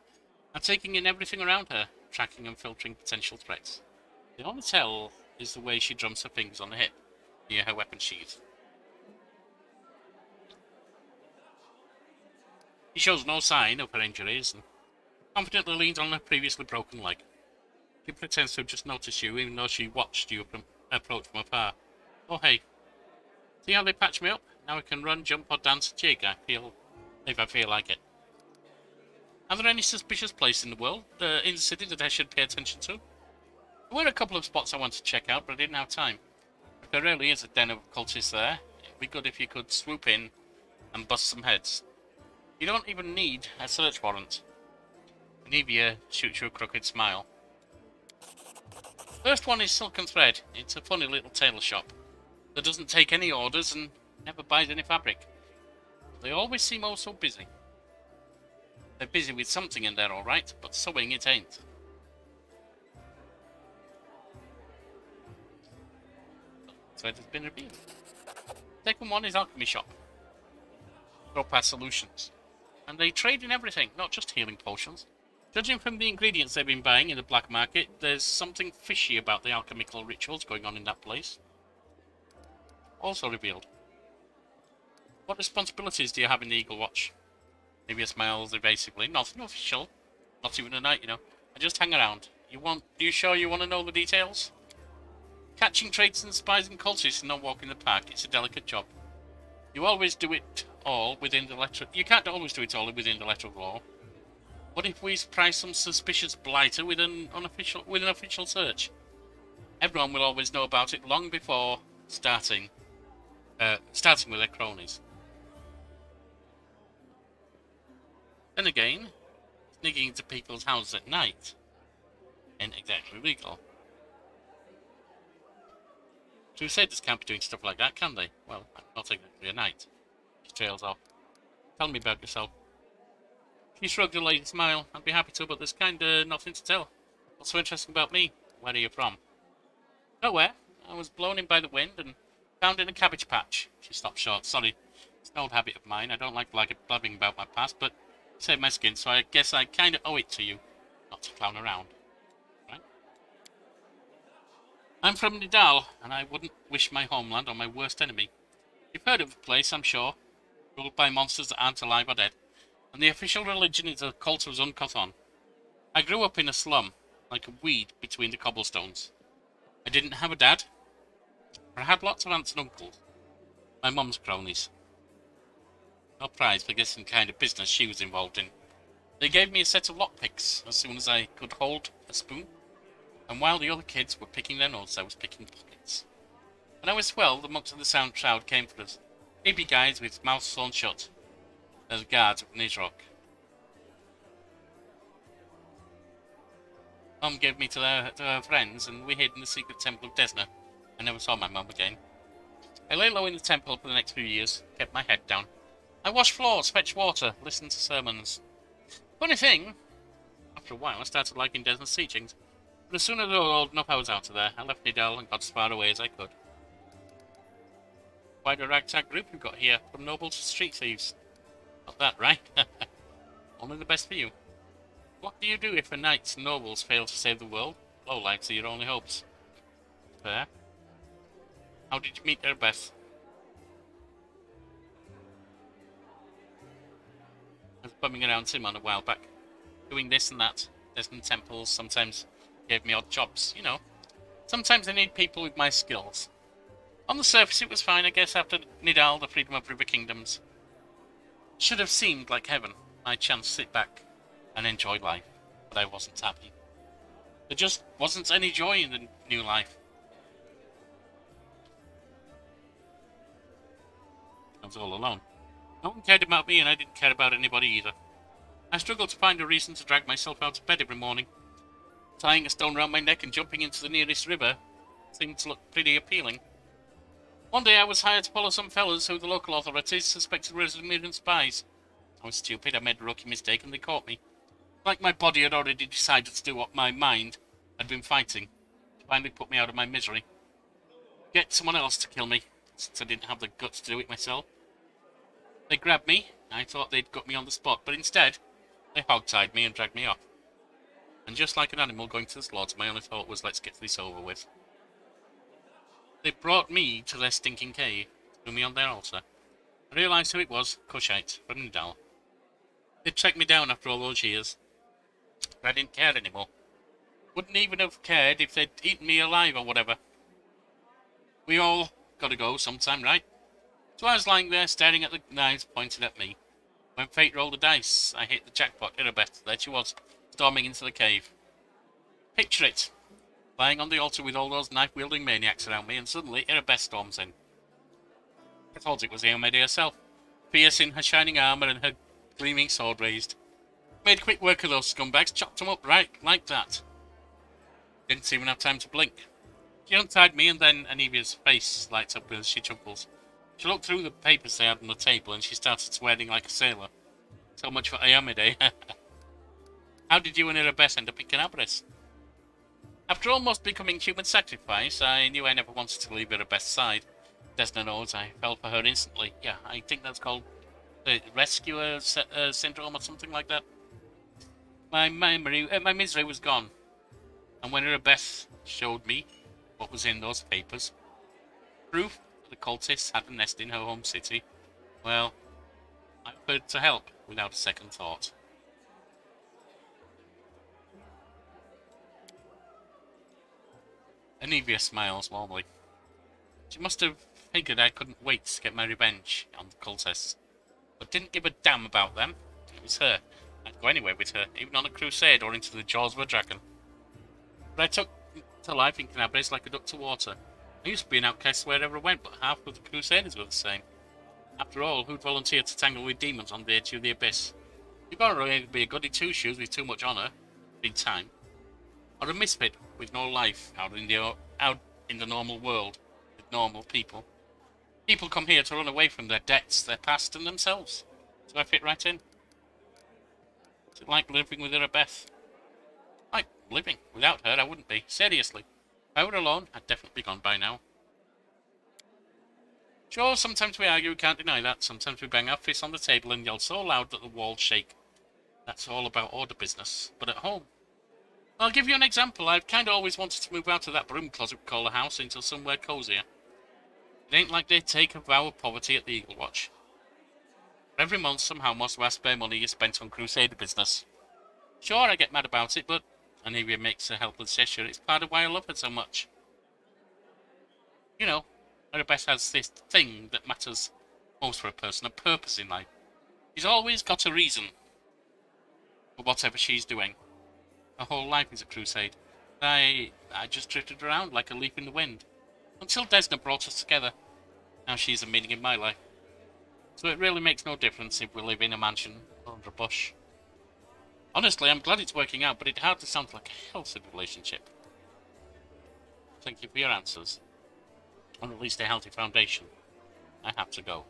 Speaker 1: are taking in everything around her, tracking and filtering potential threats. The only tell is the way she drums her fingers on the hip, near her weapon sheath. She shows no sign of her injuries and confidently leans on her previously broken leg. She pretends to have just noticed you, even though she watched you approach from afar. Oh hey, see how they patch me up? Now I can run, jump or dance a jig if I feel like it. Are there any suspicious places in the city that I should pay attention to? There were a couple of spots I wanted to check out, but I didn't have time. If there really is a den of cultists there, it'd be good if you could swoop in and bust some heads. You don't even need a search warrant. Anivia shoots you a crooked smile. First one is Silk and Thread. It's a funny little tailor shop that doesn't take any orders and never buys any fabric. They always seem oh so busy. They're busy with something in there, alright, but sewing it ain't. Thread has been revealed. Second one is Alchemy Shop. Topaz Solutions. And they trade in everything, not just healing potions. Judging from the ingredients they've been buying in the black market, there's something fishy about the alchemical rituals going on in that place. Also revealed. What responsibilities do you have in the Eagle Watch? Maybe smiles evasively. Nothing official. Not even a night, you know. I just hang around. Are you sure you want to know the details? Catching traitors and spies and cultists and not walking the park, it's a delicate job. You always do it all within the letter. You can't always do it all within the letter of law. What if we surprise some suspicious blighter with an official search? Everyone will always know about it long before starting with their cronies. Then again, sneaking into people's houses at night ain't exactly legal. Crusaders can't be doing stuff like that, can they? Well, not exactly a knight. She trails off. Tell me about yourself. She shrugged a lazy smile. I'd be happy to, but there's kinda nothing to tell. What's so interesting about me? Where are you from? Nowhere. I was blown in by the wind and found in a cabbage patch. She stopped short. Sorry, it's an old habit of mine. I don't like blabbing about my past, but it saved my skin, so I guess I kinda owe it to you. Not to clown around. Right? I'm from Nidal, and I wouldn't wish my homeland on my worst enemy. You've heard of the place, I'm sure. Ruled by monsters that aren't alive or dead. And the official religion is a cult of Zunkothon. I grew up in a slum, like a weed between the cobblestones. I didn't have a dad, but I had lots of aunts and uncles. My mum's cronies. No prize for guessing the kind of business she was involved in. They gave me a set of lockpicks as soon as I could hold a spoon. And while the other kids were picking their noses, I was picking pockets. When I was 12, the monks of the Sound Shroud came for us. Baby guys with mouths sewn shut. They're the guards of Nizrok. Mum gave me to her friends, and we hid in the secret temple of Desna. I never saw my mum again. I lay low in the temple for the next few years, kept my head down. I washed floors, fetched water, listened to sermons. Funny thing, after a while I started liking Desna's teachings. But as soon as I was old enough, I was out of there. I left Nidal and got as far away as I could. Quite a ragtag group you've got here, from nobles to street thieves. Not that, right? Only the best for you. What do you do if the knights and nobles fail to save the world? Lowlights are your only hopes. Fair. How did you meet Erbeth? I was bumming around Simon a while back. Doing this and that. Desmond temples sometimes gave me odd jobs, you know. Sometimes I need people with my skills. On the surface it was fine, I guess, after Nidal, the freedom of River Kingdoms. Should have seemed like heaven, my chance to sit back and enjoy life, but I wasn't happy. There just wasn't any joy in the new life. I was all alone. No one cared about me and I didn't care about anybody either. I struggled to find a reason to drag myself out of bed every morning. Tying a stone round my neck and jumping into the nearest river seemed to look pretty appealing. One day I was hired to follow some fellas who the local authorities suspected were Zamirian spies. I was stupid, I made a rookie mistake and they caught me. Like my body had already decided to do what my mind had been fighting, to finally put me out of my misery. Get someone else to kill me, since I didn't have the guts to do it myself. They grabbed me, I thought they'd got me on the spot, but instead, they hog-tied me and dragged me off. And just like an animal going to the slaughter, my only thought was, let's get this over with. They brought me to their stinking cave, threw me on their altar. I realised who it was, Cushite, from Nidal. They'd tracked me down after all those years. But I didn't care anymore. Wouldn't even have cared if they'd eaten me alive or whatever. We all gotta go sometime, right? So I was lying there, staring at the knives pointed at me. When fate rolled the dice, I hit the jackpot. Irabeth, there she was, storming into the cave. Picture it. Lying on the altar with all those knife-wielding maniacs around me, and suddenly Irabeth storms in. I thought it was Eomede herself, fierce in her shining armour and her gleaming sword raised. Made quick work of those scumbags, chopped them up right like that. Didn't even have time to blink. She untied me, and then Anivia's face lights up as she chuckles. She looked through the papers they had on the table, and she started swearing like a sailor. So much for Eomede. How did you and Irabeth end up in Canabris? After almost becoming human sacrifice, I knew I never wanted to leave Irabeth's side. Desna knows I fell for her instantly. Yeah, I think that's called the rescuer syndrome or something like that. My misery was gone. And when Irabeth showed me what was in those papers, proof that the cultists had a nest in her home city, well, I offered to help without a second thought. Anivia smiles warmly. She must have figured I couldn't wait to get my revenge on the cultists, but didn't give a damn about them. It was her. I'd go anywhere with her, even on a crusade or into the jaws of a dragon. But I took to life in Canabres like a duck to water. I used to be an outcast wherever I went, but half of the crusaders were the same. After all, who'd volunteer to tangle with demons on the edge of the abyss? You've got to be a goody two-shoes with too much honour, in time, or a misfit with no life out in the normal world with normal people. People come here to run away from their debts, their past, and themselves. So I fit right in. Is it like living with Irabeth? Like living. Without her, I wouldn't be. Seriously. If I were alone, I'd definitely be gone by now. Sure, sometimes we argue, we can't deny that. Sometimes we bang our fists on the table and yell so loud that the walls shake. That's all about order business. But at home, I'll give you an example. I've kind of always wanted to move out of that broom closet we call a house into somewhere cozier. It ain't like they take a vow of poverty at the Eagle Watch. Every month, somehow, most of our spare money is spent on crusader business. Sure, I get mad about it, but Anivia makes a helpless gesture. It's part of why I love her so much. You know, Arabeth has this thing that matters most for a person, a purpose in life. She's always got a reason for whatever she's doing. Her whole life is a crusade. I just drifted around like a leaf in the wind. Until Desna brought us together. Now she's a meaning in my life. So it really makes no difference if we live in a mansion or under a bush. Honestly, I'm glad it's working out, but it hardly sounds like a healthy relationship. Thank you for your answers. Or at least a healthy foundation. I have to go.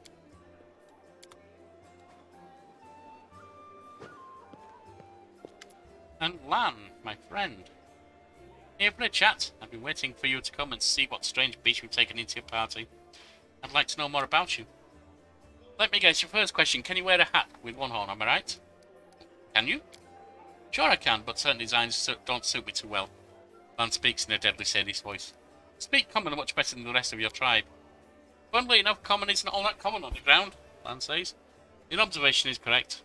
Speaker 1: And Lan, my friend. Here for a chat. I've been waiting for you to come and see what strange beast you've taken into your party. I'd like to know more about you. Let me guess, your first question, can you wear a hat with one horn, am I right? Can you? Sure I can, but certain designs don't suit me too well. Lan speaks in a deadly sadist voice. Speak common much better than the rest of your tribe. Funnily enough, common isn't all that common on the ground, Lan says. Your observation is correct.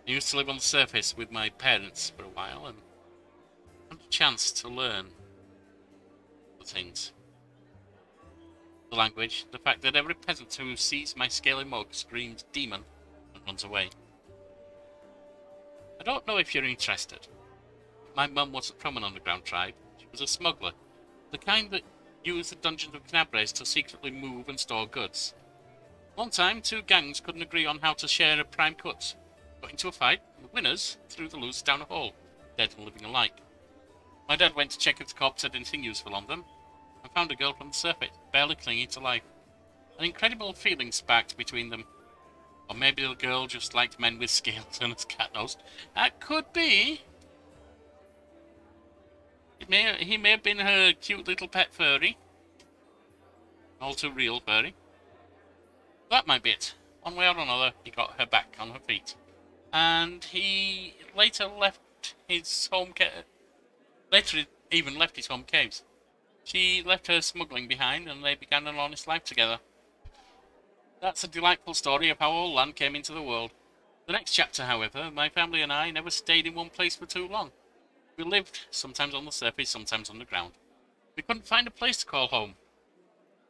Speaker 1: I used to live on the surface with my parents for a while and had a chance to learn the things. language, the fact that every peasant who sees my scaly mug screams demon and runs away. I don't know if you're interested. My mum wasn't from an underground tribe. She was a smuggler, the kind that used the dungeons of Knabres to secretly move and store goods. One time, two gangs couldn't agree on how to share a prime cut. Got into a fight, and the winners threw the losers down a hole, dead and living alike. My dad went to check if the cops had anything useful on them, and found a girl from the surface, barely clinging to life. An incredible feeling sparked between them. Or maybe the girl just liked men with scales and a cat nose. That could be. He may have been her cute little pet furry. All too real furry. That might be it. One way or another, he got her back on her feet. And he later left his home later even left his home caves. She left her smuggling behind and they began an honest life together. That's a delightful story of how old land came into the world. The next chapter, however, my family and I never stayed in one place for too long. We lived, sometimes on the surface, sometimes underground. We couldn't find a place to call home.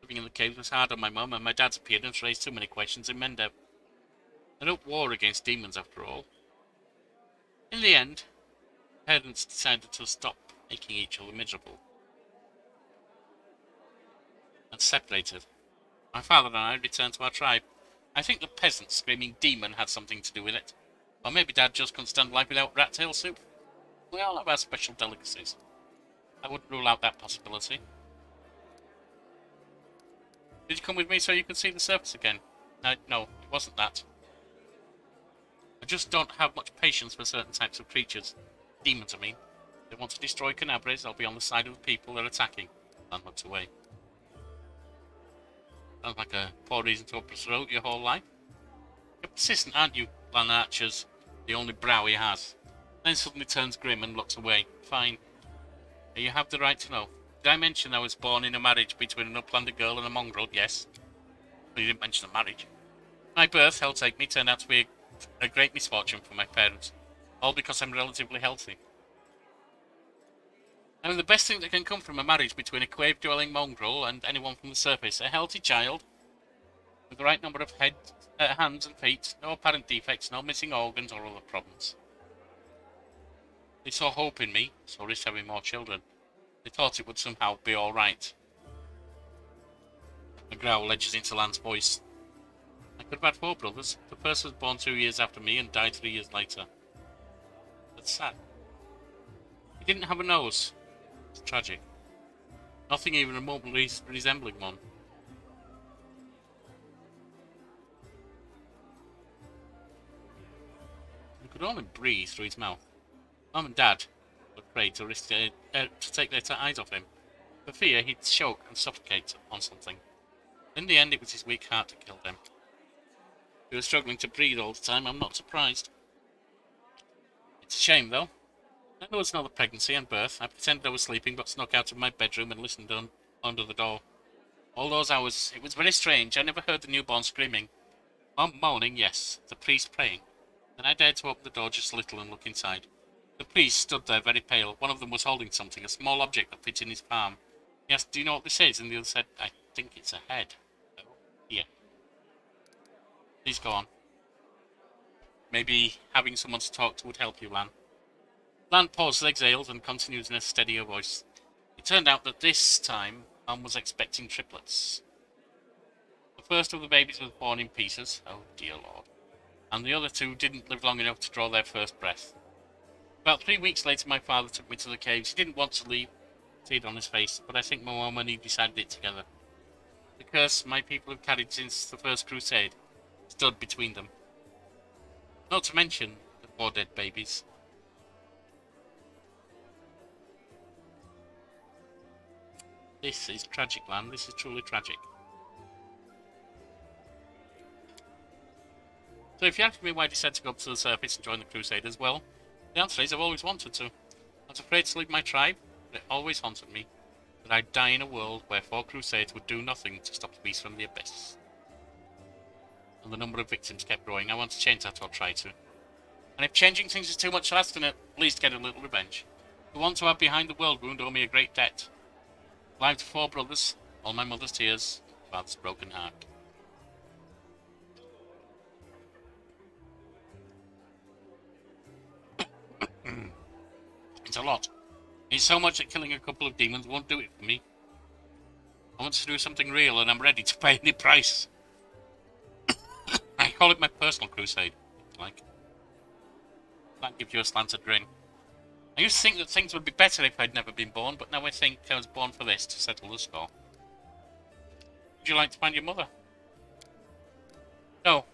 Speaker 1: Living in the caves was hard on my mum, and my dad's appearance raised too many questions in Mendev. They don't war against demons, after all. In the end, parents decided to stop making each other miserable. And separated. My father and I returned to our tribe. I think the peasants screaming demon had something to do with it. Or maybe Dad just couldn't stand life without rat tail soup. We all have our special delicacies. I wouldn't rule out that possibility. Did you come with me so you could see the surface again? No, it wasn't that. I just don't have much patience for certain types of creatures. Demons, I mean. They want to destroy Knabres, I'll be on the side of the people they're attacking. Lan looked away. Sounds like a poor reason to throat your whole life. You're persistent, aren't you, Lan Archers? The only brow he has. Then suddenly turns grim and looks away. Fine. You have the right to know. Did I mention I was born in a marriage between an Uplander girl and a mongrel? Yes. But you didn't mention the marriage. My birth, hell take me, turned out to be a great misfortune for my parents. All because I'm relatively healthy. I mean, the best thing that can come from a marriage between a cave-dwelling mongrel and anyone from the surface, a healthy child, with the right number of hands and feet, no apparent defects, no missing organs or other problems. They saw hope in me, so risked having more children. They thought it would somehow be alright. A growl edges into Lan's voice. I could have had 4 brothers. The first was born 2 years after me and died 3 years later. That's sad. He didn't have a nose. It's tragic. Nothing even remotely resembling one. He could only breathe through his mouth. Mum and Dad were afraid to risk to take their eyes off him. For fear he'd choke and suffocate on something. In the end, it was his weak heart that killed him. He was struggling to breathe all the time, I'm not surprised. It's a shame, though. Then there was another pregnancy and birth. I pretended I was sleeping, but snuck out of my bedroom and listened under the door. All those hours, it was very strange. I never heard the newborn screaming. Mum moaning, yes. The priest praying. Then I dared to open the door just a little and look inside. The priest stood there very pale. One of them was holding something, a small object that fit in his palm. He asked, do you know what this is? And the other said, I think it's a head. Oh, here. Please go on. Maybe having someone to talk to would help you, Lan. Lan pauses, exhales, and continues in a steadier voice. It turned out that this time, Mum was expecting triplets. The first of the babies was born in pieces. Oh, dear Lord. And the other 2 didn't live long enough to draw their first breath. About 3 weeks later, my father took me to the caves. He didn't want to leave, teared on his face, but I think my mum and he decided it together. The curse my people have carried since the First Crusade stood between them. Not to mention the 4 dead babies. This is tragic, Lan. This is truly tragic. So if you ask me why I decided to go up to the surface and join the Crusaders, well, the answer is I've always wanted to. I was afraid to leave my tribe, but it always haunted me that I'd die in a world where 4 Crusades would do nothing to stop the beast from the abyss. And the number of victims kept growing. I want to change that, or try to. And if changing things is too much to ask, then at least get a little revenge. The ones who are behind the world wound owe me a great debt. Lives of 4 brothers, all my mother's tears, father's broken heart. It's a lot. It's so much that killing a couple of demons won't do it for me. I want to do something real, and I'm ready to pay any price. I call it my personal crusade. Like, that gives you a slanted grin. I used to think that things would be better if I'd never been born, but now I think I was born for this, to settle the score. Would you like to find your mother? No.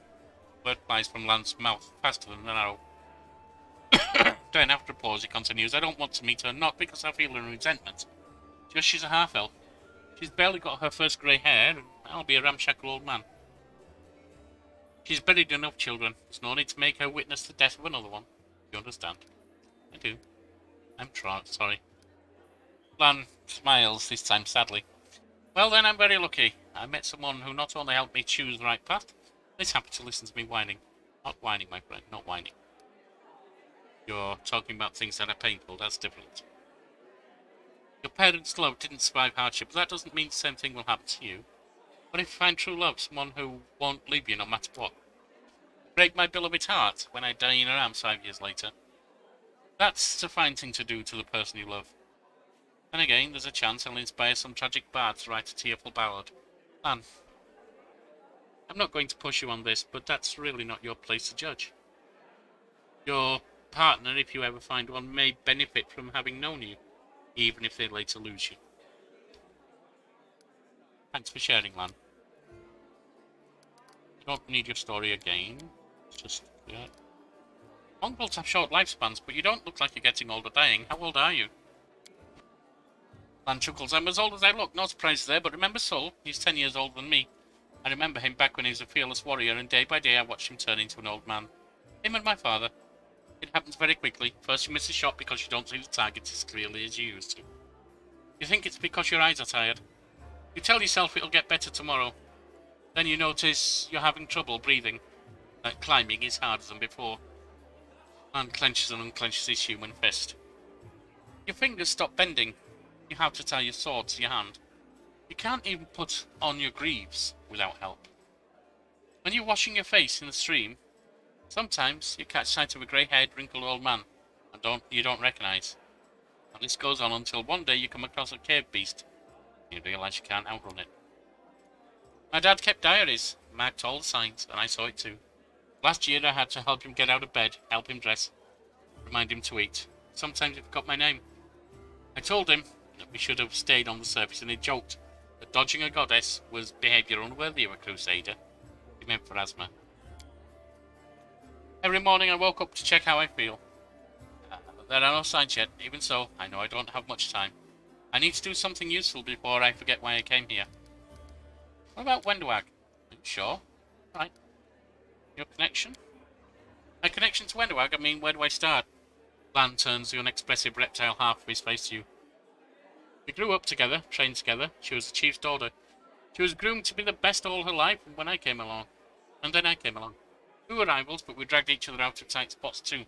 Speaker 1: Word flies from Lance's mouth, faster than an arrow. Then, after a pause, he continues, I don't want to meet her, not because I feel any resentment. Just she's a half-elf. She's barely got her first grey hair, and I'll be a ramshackle old man. She's buried enough children. There's no need to make her witness the death of another one. You understand? I do. I'm sorry. Lan smiles, this time sadly. Well then, I'm very lucky. I met someone who not only helped me choose the right path, but is happy to listen to me whining. Not whining, my friend, not whining. You're talking about things that are painful, that's different. Your parents' love didn't survive hardship, but that doesn't mean the same thing will happen to you. What if you find true love, someone who won't leave you no matter what? Break my beloved heart when I die in her arms 5 years later. That's a fine thing to do to the person you love. Then again, there's a chance I'll inspire some tragic bard to write a tearful ballad. Lan, I'm not going to push you on this, but that's really not your place to judge. Your partner, if you ever find one, may benefit from having known you, even if they later lose you. Thanks for sharing, Lan. You don't need your story again. It's just, yeah. Mongrels have short lifespans, but you don't look like you're getting old or dying. How old are you? Lan chuckles. I'm as old as I look. No surprise there, but remember Sol? He's 10 years older than me. I remember him back when he was a fearless warrior, and day by day I watched him turn into an old man. Him and my father. It happens very quickly. First you miss a shot because you don't see the target as clearly as you used to. You think it's because your eyes are tired. You tell yourself it'll get better tomorrow. Then you notice you're having trouble breathing. That climbing is harder than before. Man clenches and unclenches his human fist. Your fingers stop bending. You have to tie your sword to your hand. You can't even put on your greaves without help. When you're washing your face in the stream, sometimes you catch sight of a grey-haired, wrinkled old man and you don't recognise. And this goes on until one day you come across a cave beast and you realise you can't outrun it. My dad kept diaries, marked all the signs, and I saw it too. Last year I had to help him get out of bed, help him dress, remind him to eat. Sometimes he forgot my name. I told him that we should have stayed on the surface, and he joked that dodging a goddess was behaviour unworthy of a crusader. He meant for asthma. Every morning I woke up to check how I feel. There are no signs yet. Even so, I know I don't have much time. I need to do something useful before I forget why I came here. What about Wendwag? Are you sure? Right. Your connection? My connection to Wendwag? I mean, where do I start? Lan turns the unexpressive reptile half of his face to you. We grew up together, trained together. She was the chief's daughter. She was groomed to be the best all her life when I came along. And then I came along. We were rivals, but we dragged each other out of tight spots too.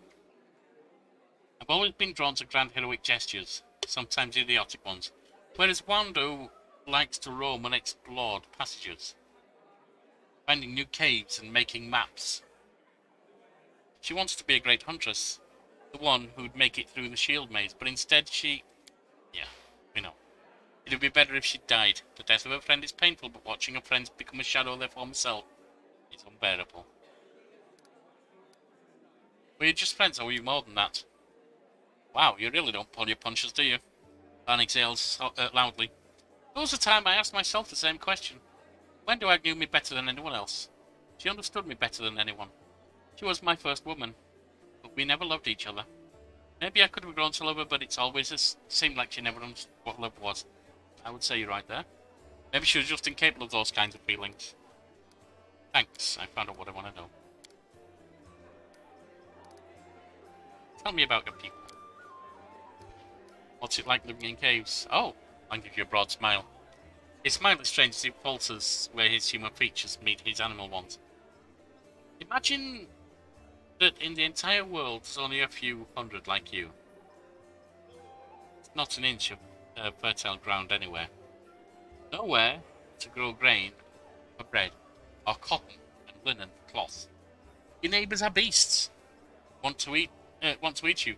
Speaker 1: I've always been drawn to grand heroic gestures, sometimes idiotic ones, whereas Wando likes to roam unexplored passages, finding new caves and making maps. She wants to be a great huntress, the one who'd make it through the shield maze, but instead she... Yeah, we know. It would be better if she died. The death of a friend is painful, but watching a friend become a shadow of their former self is unbearable. Were you just friends, or were you more than that? Wow, you really don't pull your punches, do you? Lan exhales loudly. There was a time I asked myself the same question. Wendwag knew me better than anyone else. She understood me better than anyone. She was my first woman, but we never loved each other. Maybe I could have grown to love her, but it's always seemed like she never understood what love was. I would say you're right there. Maybe she was just incapable of those kinds of feelings. Thanks, I found out what I want to know. Tell me about your people. What's it like living in caves? Oh, I'll give you a broad smile. His smile is strange as he falters where his human features meet his animal ones. Imagine that in the entire world there's only a few hundred like you. It's not an inch of fertile ground anywhere. Nowhere to grow grain, for bread, or cotton and linen cloth. Your neighbours are beasts, want to eat you,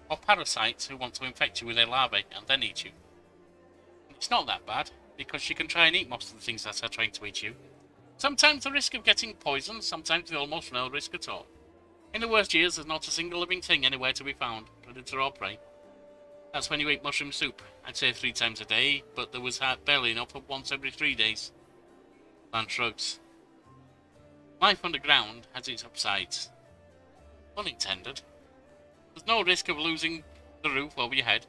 Speaker 1: or parasites who want to infect you with their larvae and then eat you. It's not that bad, because you can try and eat most of the things that are trying to eat you. Sometimes the risk of getting poisoned, sometimes the almost no risk at all. In the worst years, there's not a single living thing anywhere to be found, predator or prey. That's when you eat mushroom soup. I'd say 3 times a day, but there was barely enough for once every 3 days. Land shrugs. Life underground has its upsides. Unintended. There's no risk of losing the roof over your head.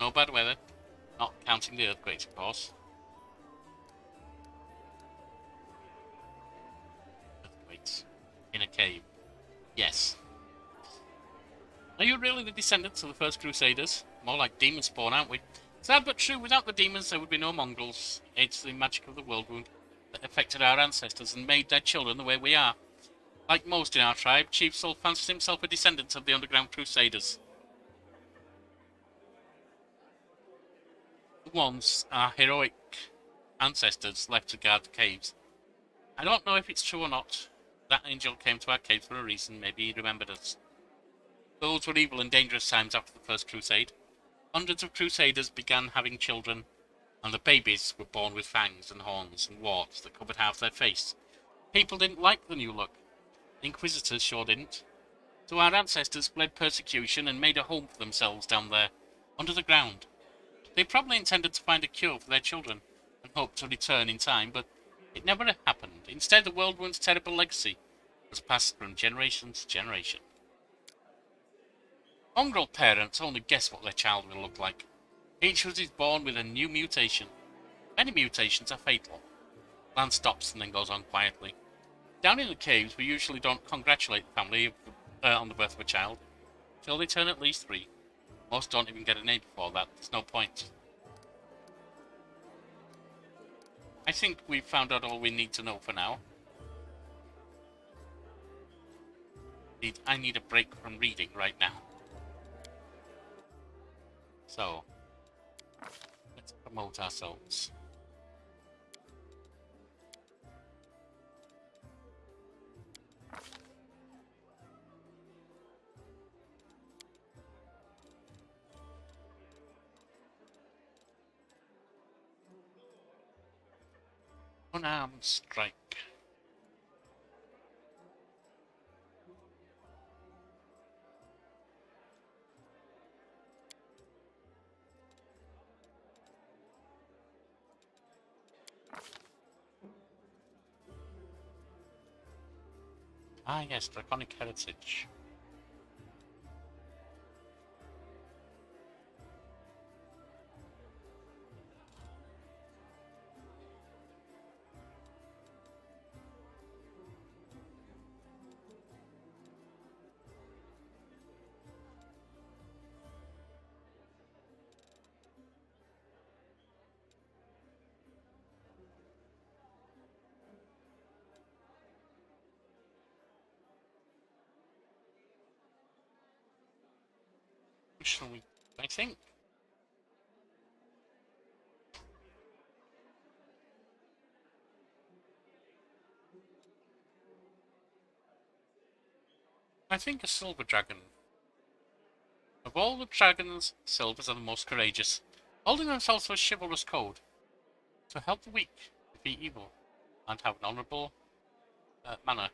Speaker 1: No bad weather. Not counting the earthquakes, of course. Earthquakes. In a cave. Yes. Are you really the descendants of the first Crusaders? More like demon spawn, aren't we? Sad but true, without the demons there would be no Mongols. It's the magic of the worldwound that affected our ancestors and made their children the way we are. Like most in our tribe, Chief Soul fancies himself a descendant of the underground Crusaders. The ones our heroic ancestors left to guard the caves. I don't know if it's true or not. That angel came to our caves for a reason. Maybe he remembered us. Those were evil and dangerous times after the First Crusade. Hundreds of Crusaders began having children, and the babies were born with fangs and horns and warts that covered half their face. People didn't like the new look. Inquisitors sure didn't. So our ancestors fled persecution and made a home for themselves down there, under the ground. They probably intended to find a cure for their children, and hoped to return in time, but it never happened. Instead, the worldwound's terrible legacy was passed from generation to generation. Mongrel parents only guess what their child will look like. Each is born with a new mutation. Many mutations are fatal. Land stops and then goes on quietly. Down in the caves, we usually don't congratulate the family on the birth of a child till they turn at least 3. Most don't even get a name before that. There's no point. I think we've found out all we need to know for now. I need a break from reading right now. So, let's promote ourselves. Unarmed strike. Ah yes, draconic heritage. Shall we? I think. I think a silver dragon. Of all the dragons, silvers are the most courageous, holding themselves to a chivalrous code. To help the weak, defeat evil, and have an honourable manner.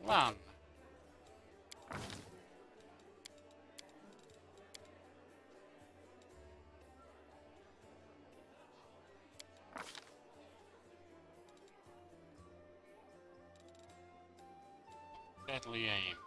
Speaker 1: Lan. Deadly aim.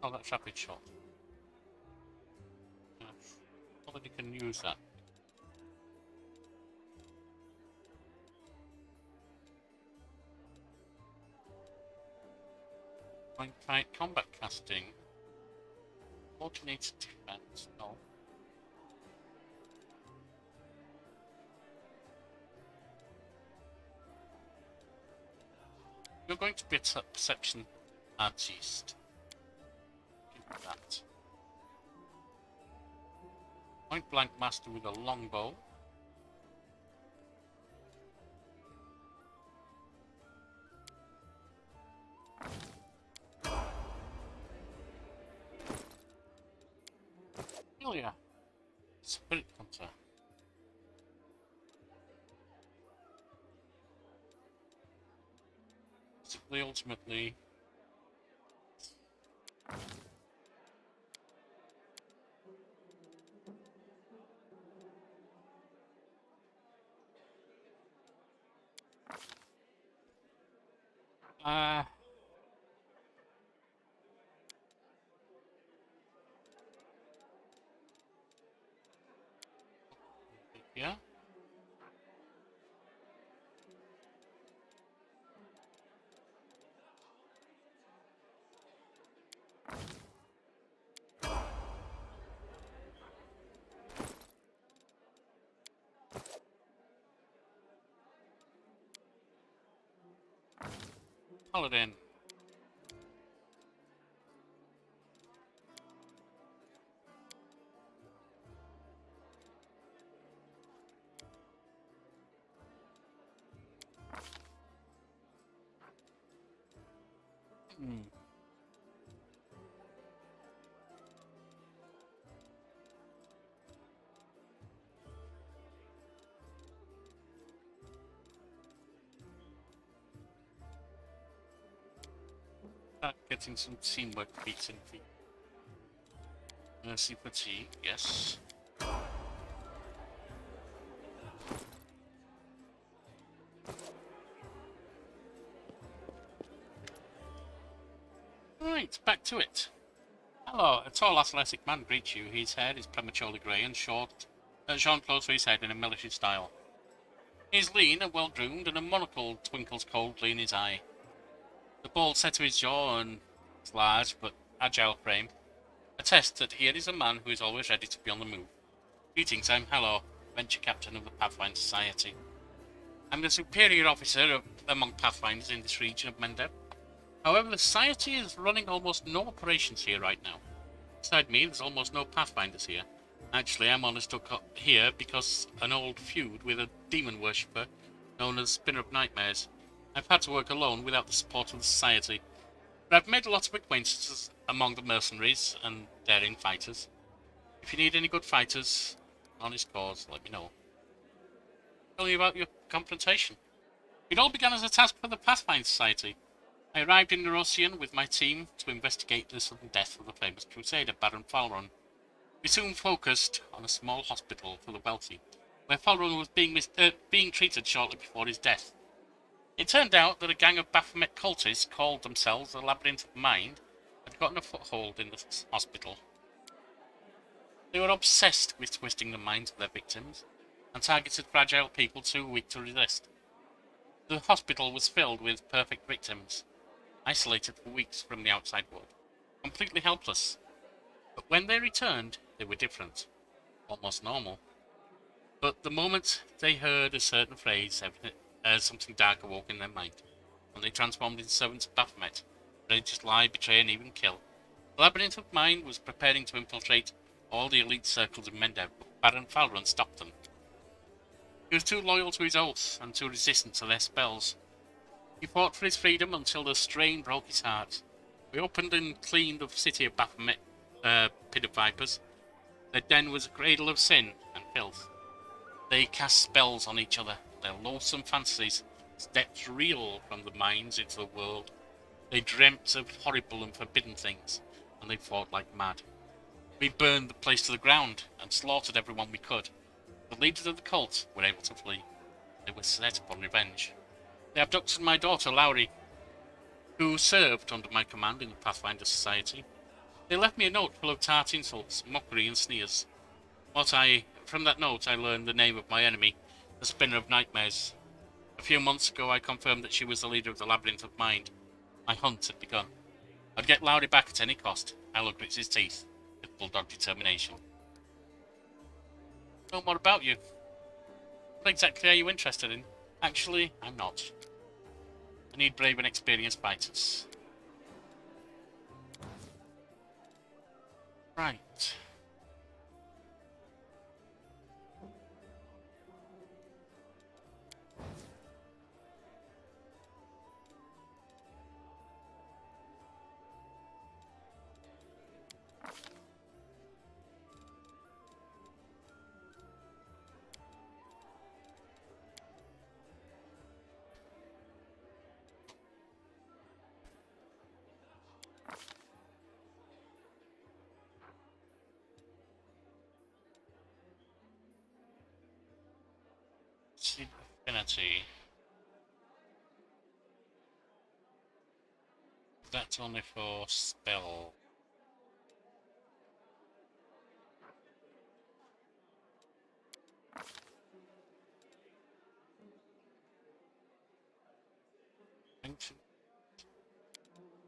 Speaker 1: Oh, that's rapid shot. Nobody can use that. Fight combat casting. Coordinated defense. No. You're going to be a perception artist. Give me that. Point blank master with a longbow. Oh yeah. Spirit hunter. Ultimately. Yeah. Paladin. Start getting some teamwork feats in feet. Mercy fatigue, yes. Right, back to it. Hello, a tall athletic man greets you. His hair is prematurely grey and short, shorn close to his head in a military style. He is lean and well-groomed, and a monocle twinkles coldly in his eye. The bald set of his jaw and his large but agile frame attest that here is a man who is always ready to be on the move. Greetings, I'm Hello, Venture Captain of the Pathfinder Society. I'm the superior officer among Pathfinders in this region of Mendeb. However, the Society is running almost no operations here right now. Beside me, there's almost no Pathfinders here. Actually, I'm only stuck up here because an old feud with a demon worshipper known as Spinner of Nightmares. I've had to work alone without the support of the Society. But I've made a lot of acquaintances among the mercenaries and daring fighters. If you need any good fighters, honest cause, let me know. Tell me about your confrontation. It all began as a task for the Pathfinder Society. I arrived in Nerosian with my team to investigate the sudden death of the famous crusader Baron Falron. We soon focused on a small hospital for the wealthy, where Falron was being treated shortly before his death. It turned out that a gang of Baphomet cultists called themselves the Labyrinth of Mind had gotten a foothold in the hospital. They were obsessed with twisting the minds of their victims and targeted fragile people too weak to resist. The hospital was filled with perfect victims, isolated for weeks from the outside world, completely helpless. But when they returned, they were different, almost normal. But the moment they heard a certain phrase, something dark awoke in their mind, and they transformed into servants of Baphomet, ready to lie, betray, and even kill. The Labyrinth of Mind was preparing to infiltrate all the elite circles of Mendeb, but Baron Falron stopped them. He was too loyal to his oath and too resistant to their spells. He fought for his freedom until the strain broke his heart. We opened and cleaned the city of Baphomet, Pit of Vipers. Their den was a cradle of sin and filth. They cast spells on each other. Their loathsome fantasies stepped real from the minds into the world. They dreamt of horrible and forbidden things, and they fought like mad. We burned the place to the ground and slaughtered everyone we could. The leaders of the cult were able to flee. They were set upon revenge. They abducted my daughter, Lowry, who served under my command in the Pathfinder Society. They left me a note full of tart insults, mockery, and sneers. From that note, I learned the name of my enemy, the Spinner of Nightmares. A few months ago, I confirmed that she was the leader of the Labyrinth of Mind. My hunt had begun. I'd get Laurie back at any cost. I looked at his teeth with bulldog determination. Know more about you. What exactly are you interested in? Actually, I'm not. I need brave and experienced fighters. Right. Affinity. That's only for spell.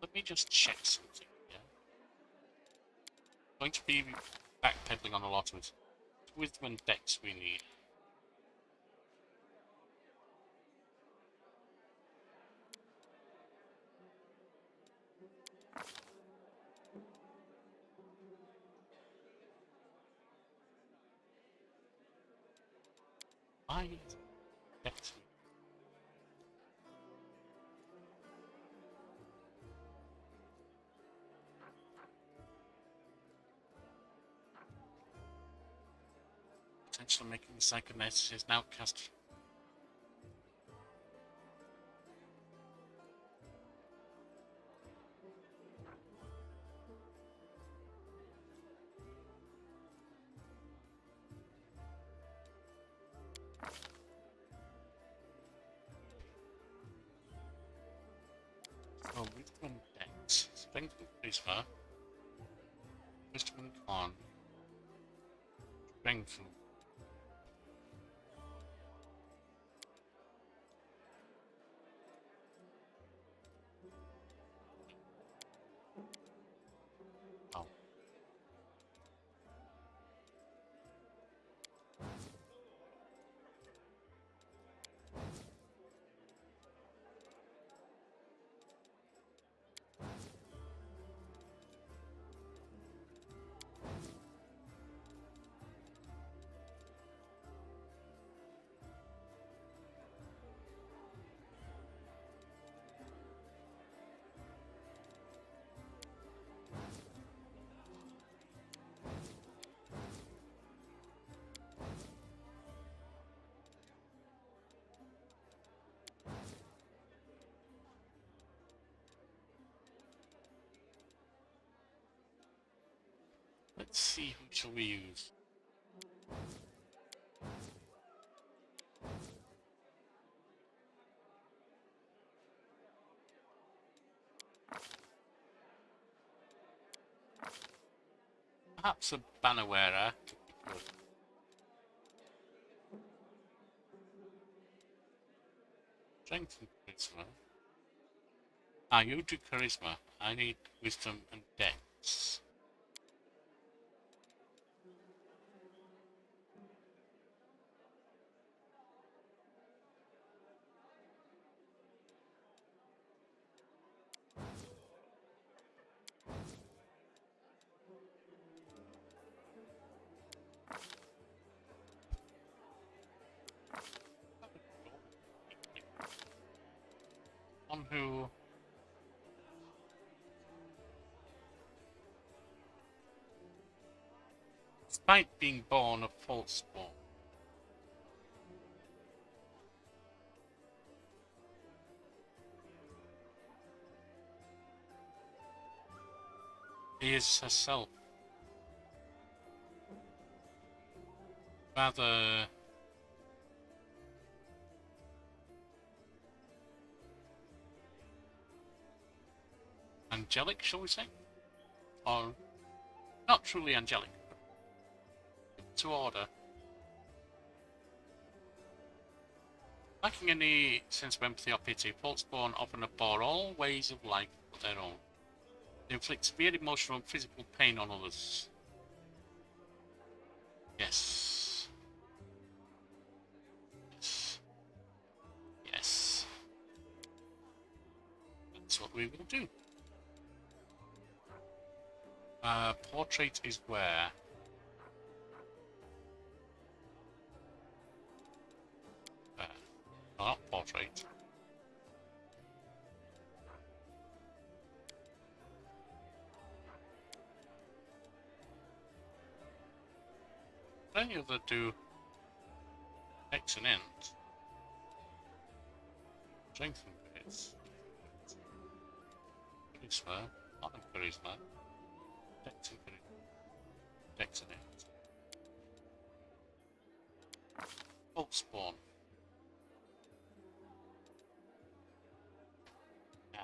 Speaker 1: Let me just check something here. Going to be backpedaling on a lot of wisdom and dex we need. Why dex? Potentially making the psychokinesis now cast. Oh, wisdom and dex. Strength and charisma. Wisdom and con. Strength and oh. Let's see, who shall we use? Perhaps a banner wearer could be good. Strength and charisma. Ah, you do charisma. I need wisdom and dex. One who despite being born of false spawn, is herself rather angelic, shall we say? Or Not truly angelic. To order. Lacking any sense of empathy or pity, Falkspawn often abhor all ways of life but their own. They inflict severe emotional and physical pain on others. Yes. Yes. Yes. That's what we will do. Portrait is where? Not portrait. Any other do X and Ent. Strength and bits. Charisma. Not in charisma. Dex and charisma. Dex and Ent. Bolt spawn. Yeah.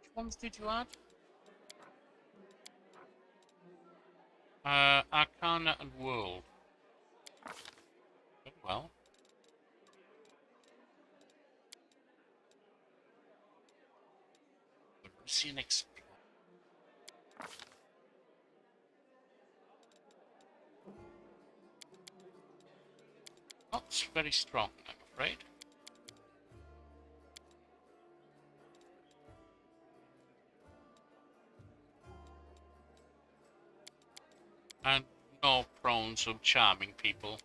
Speaker 1: Which ones did you add? Arcana and World. Very well. Russian Explore. Not very strong, I'm afraid. And no prone of charming people.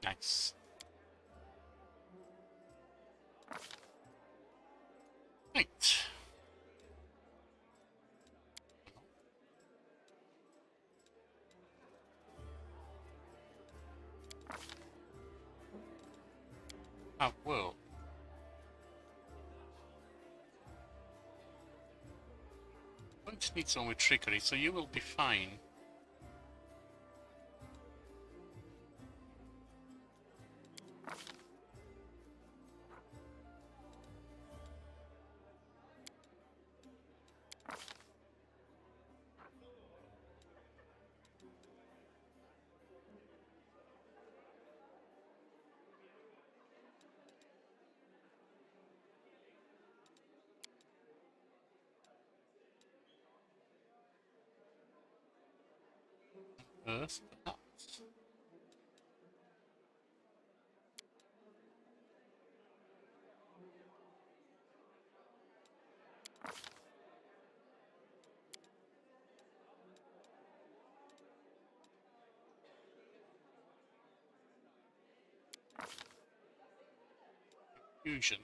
Speaker 1: Nice. Right. World. Going to need someone with trickery, so you will be fine. Earth, perhaps. Fusion.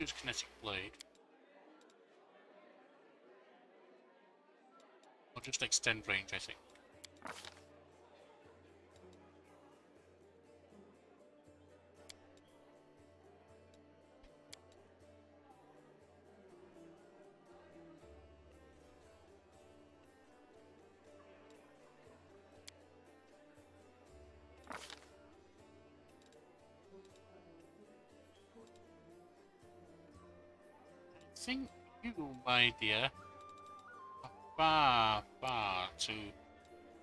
Speaker 1: Use kinetic blade. Or just extend range, I think. I think you, my dear, are far, far too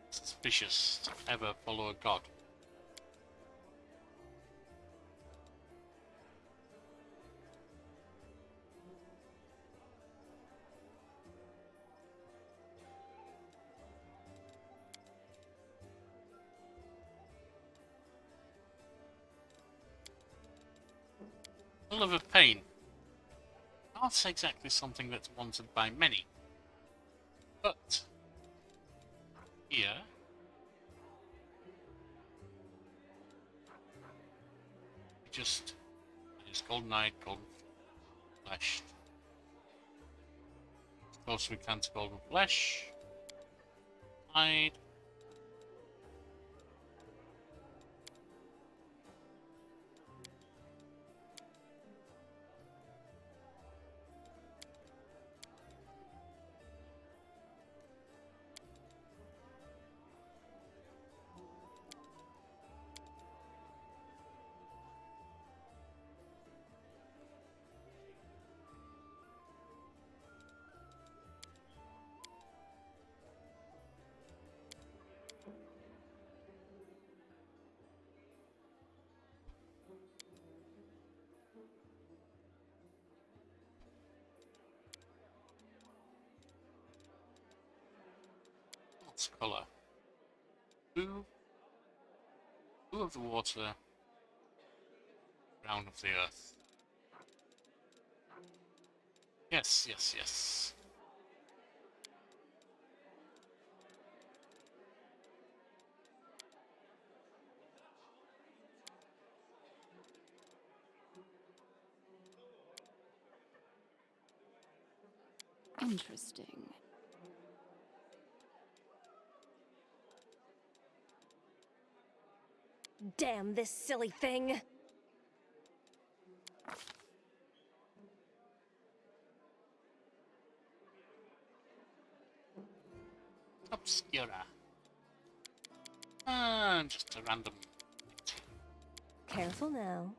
Speaker 1: suspicious to ever follow a god. A love of pain. Not exactly something that's wanted by many. But here just golden eyed, golden flesh. As close as we can to golden flesh. Hide. What's colour? Blue. Blue of the water. Brown of the earth. Yes, yes, yes.
Speaker 11: Interesting.
Speaker 12: Damn this silly thing!
Speaker 1: Obscura. And just a random.
Speaker 12: Careful now.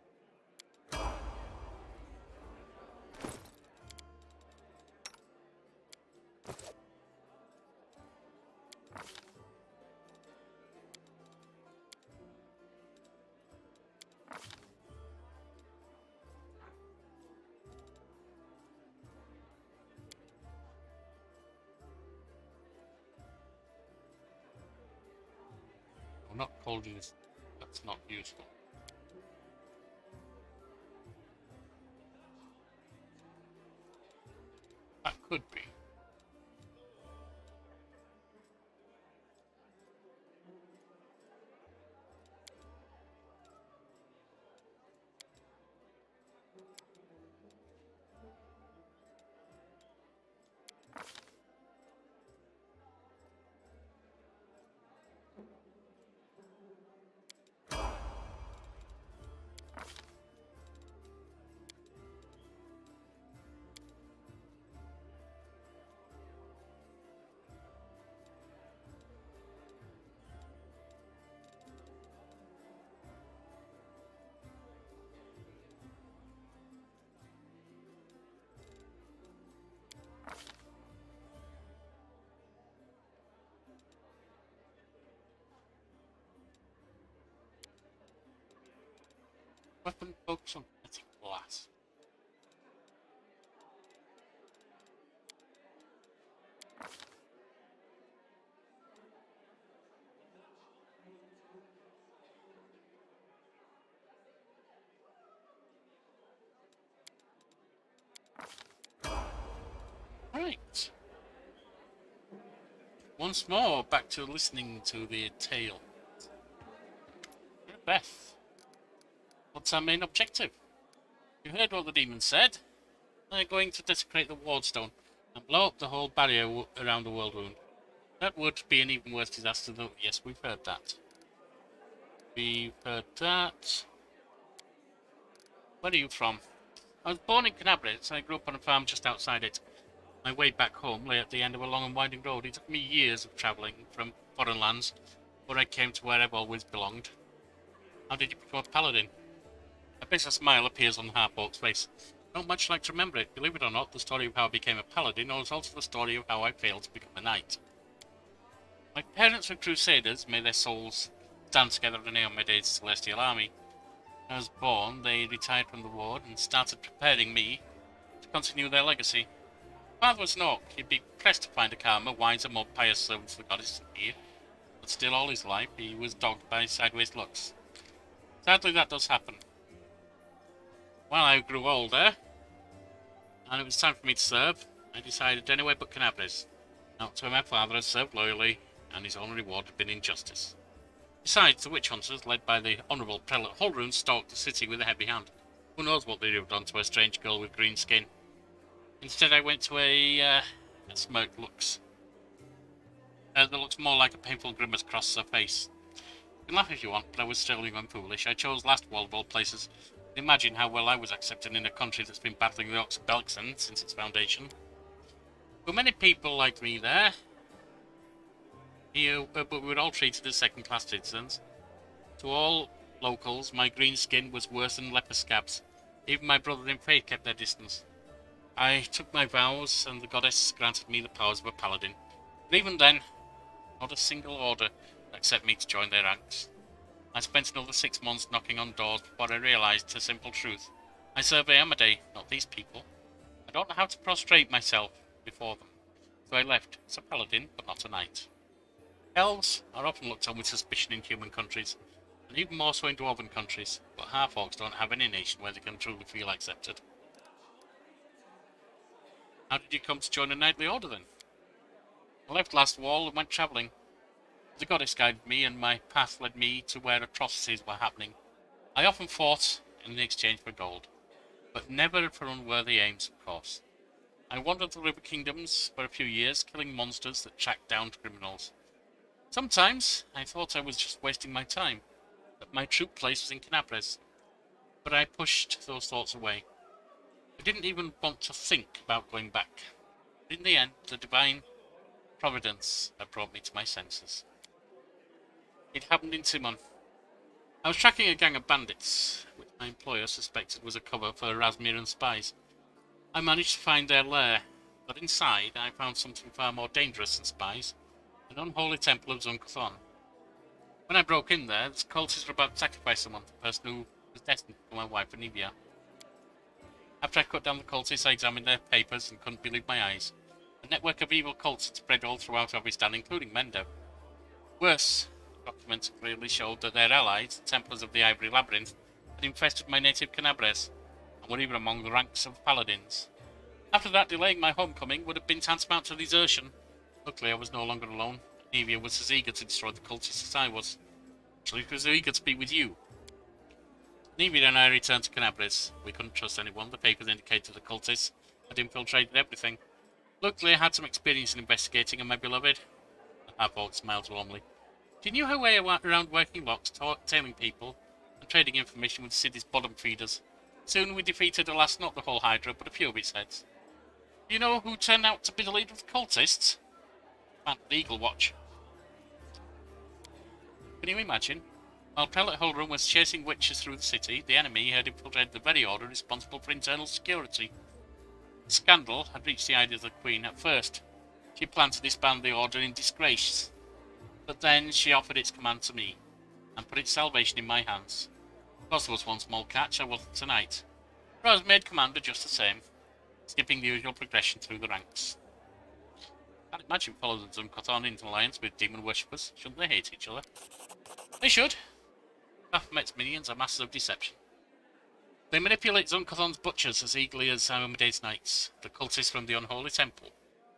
Speaker 1: Not coldness. That's not useful. That could be. Weapon focus on kinetic blast. Right. Once more, back to listening to the tale. Beth, what's our main objective? You heard what the demon said. They're going to desecrate the wardstone and blow up the whole barrier around the worldwound. That would be an even worse disaster, though. Yes, we've heard that. We've heard that. Where are you from? I was born in Knabris, and I grew up on a farm just outside it. My way back home lay at the end of a long and winding road. It took me years of travelling from foreign lands before I came to where I've always belonged. How did you become a paladin? A bitter smile appears on Harport's face. I don't much like to remember it. Believe it or not, the story of how I became a paladin is also the story of how I failed to become a knight. My parents were crusaders, may their souls stand together in Eomede's celestial army. When I was born, they retired from the war and started preparing me to continue their legacy. Father was an orc. He'd be pressed to find a calmer, wiser, more pious servant to the goddess here, but still all his life he was dogged by sideways looks. Sadly, that does happen. While I grew older, and it was time for me to serve, I decided anywhere but Canabres. Not to where my father had served loyally, and his only reward had been injustice. Besides, the witch hunters, led by the Honourable Prelate Holroon, stalked the city with a heavy hand. Who knows what they'd have done to a strange girl with green skin? Instead, I went to a smirk that looks more like a painful grimace across her face. You can laugh if you want, but I was still young and foolish. I chose last world of all places. Imagine how well I was accepted in a country that's been battling the Ox Belkson since its foundation. There were many people like me there, but we were all treated as second-class citizens. To all locals, my green skin was worse than leper scabs. Even my brothers in faith kept their distance. I took my vows, and the goddess granted me the powers of a paladin. But even then, not a single order would accept me to join their ranks. I spent another 6 months knocking on doors before I realised the simple truth. I serve Amadei, not these people. I don't know how to prostrate myself before them, so I left as a paladin, but not a knight. Elves are often looked on with suspicion in human countries, and even more so in dwarven countries, but half-orcs don't have any nation where they can truly feel accepted. How did you come to join a knightly order then? I left last wall and went travelling. The goddess guided me, and my path led me to where atrocities were happening. I often fought in exchange for gold, but never for unworthy aims, of course. I wandered the river kingdoms for a few years, killing monsters that tracked down criminals. Sometimes I thought I was just wasting my time, that my true place was in Canabres, but I pushed those thoughts away. I didn't even want to think about going back. But in the end, the divine providence had brought me to my senses. It happened in Simon. I was tracking a gang of bandits, which my employer suspected was a cover for Razmiran spies. I managed to find their lair, but inside I found something far more dangerous than spies, an unholy temple of Zunkathon. When I broke in there, the cultists were about to sacrifice someone, the person who was destined for my wife Anivia. After I cut down the cultists, I examined their papers and couldn't believe my eyes. A network of evil cults had spread all throughout Ovistan, including Mendo. Worse, documents clearly showed that their allies, the Templars of the Ivory Labyrinth, had infested my native Canabres, and were even among the ranks of paladins. After that, delaying my homecoming would have been tantamount to desertion. Luckily, I was no longer alone. Anivia was as eager to destroy the cultists as I was. She was eager to be with you. Anivia and I returned to Canabres. We couldn't trust anyone. The papers indicated the cultists had infiltrated everything. Luckily, I had some experience in investigating, and my beloved... The half-orc smiled warmly. She knew her way around working locks, tailing people, and trading information with the city's bottom feeders. Soon we defeated, alas, not the whole Hydra, but a few of its heads. Do you know who turned out to be the leader of the cultists? Man, the Eagle Watch. Can you imagine? While Prelate Holroon was chasing witches through the city, the enemy had infiltrated the very order responsible for internal security. The scandal had reached the ears of the Queen at first. She planned to disband the order in disgrace, but then she offered its command to me, and put its salvation in my hands. Of course there was one small catch: I wasn't tonight. But I was made commander just the same, skipping the usual progression through the ranks. Can't imagine following Zunkothon into alliance with demon worshippers. Shouldn't they hate each other? They should. Baphomet's minions are masters of deception. They manipulate Zunkothon's butchers as eagerly as Amadei's knights. The cultists from the unholy temple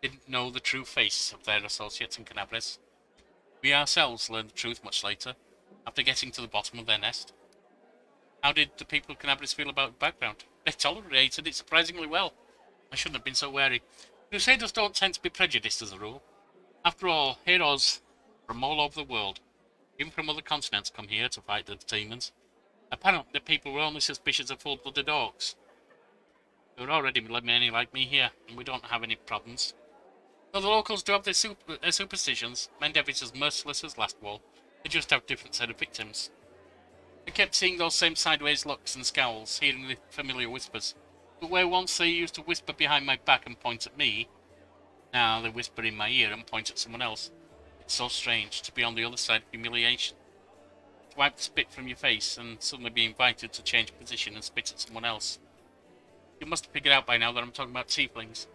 Speaker 1: didn't know the true face of their associates in Canabres. We ourselves learned the truth much later, after getting to the bottom of their nest. How did the people of Canabres feel about the background? They tolerated it surprisingly well. I shouldn't have been so wary. Crusaders don't tend to be prejudiced as a rule. After all, heroes from all over the world, even from other continents, come here to fight the demons. Apparently the people were only suspicious of full-blooded orcs. There are already many like me here, and we don't have any problems. Though the locals do have their superstitions, Mendev is as merciless as Last Wall. They just have a different set of victims. I kept seeing those same sideways looks and scowls, hearing the familiar whispers. But where once they used to whisper behind my back and point at me, now they whisper in my ear and point at someone else. It's so strange to be on the other side of humiliation. To wipe the spit from your face and suddenly be invited to change position and spit at someone else. You must have figured out by now that I'm talking about tieflings.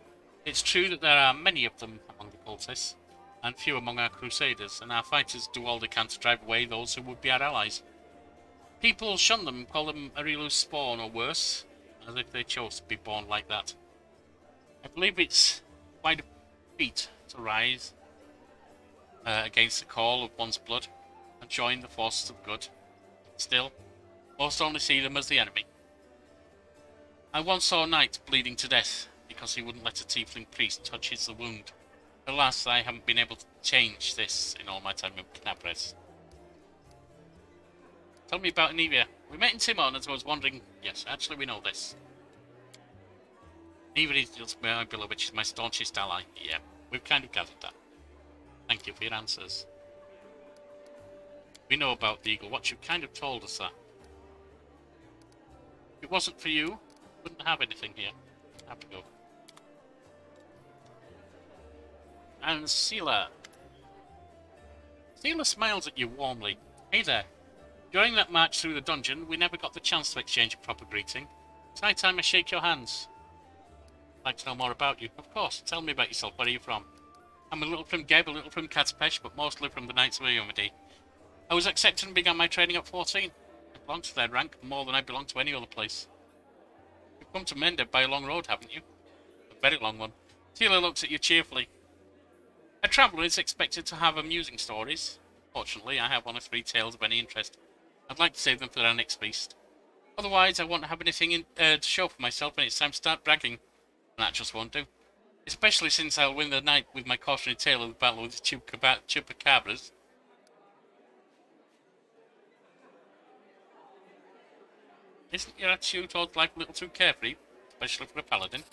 Speaker 1: It's true that there are many of them among the cultists, and few among our crusaders, and our fighters do all they can to drive away those who would be our allies. People shun them, call them a relus spawn or worse. as if they chose to be born like that. I believe it's quite a feat to rise against the call of one's blood and join the forces of good. Still, most only see them as the enemy. I once saw a knight bleeding to death because he wouldn't let a tiefling priest touch his wound. Alas, I haven't been able to change this in all my time in Knabres. Tell me about Anivia. We met in Timon as I was wondering. Yes, actually we know this. Anivia is just my beloved, which is my staunchest ally. Yeah, we've kind of gathered that. Thank you for your answers. We know about the Eagle Watch. You kind of told us that. If it wasn't for you, we wouldn't have anything here. Have to go. And Sela. Sela smiles at you warmly. Hey there. During that march through the dungeon, we never got the chance to exchange a proper greeting. It's high time I shake your hands. I'd like to know more about you. Of course, tell me about yourself. Where are you from? I'm a little from Geb, a little from Katspesh, but mostly from the Knights of Ayumadi. I was accepted and began my training at 14. I belong to their rank more than I belong to any other place. You've come to Mendeb by a long road, haven't you? A very long one. Tila looks at you cheerfully. A traveller is expected to have amusing stories. Fortunately, I have one or three tales of any interest. I'd like to save them for our next feast. Otherwise, I won't have anything to show for myself when it's time to start bragging. And that just won't do. Especially since I'll win the night with my cautionary tale of the battle with the Chupacabras. Isn't your attitude towards life a little too carefree? Especially for a paladin?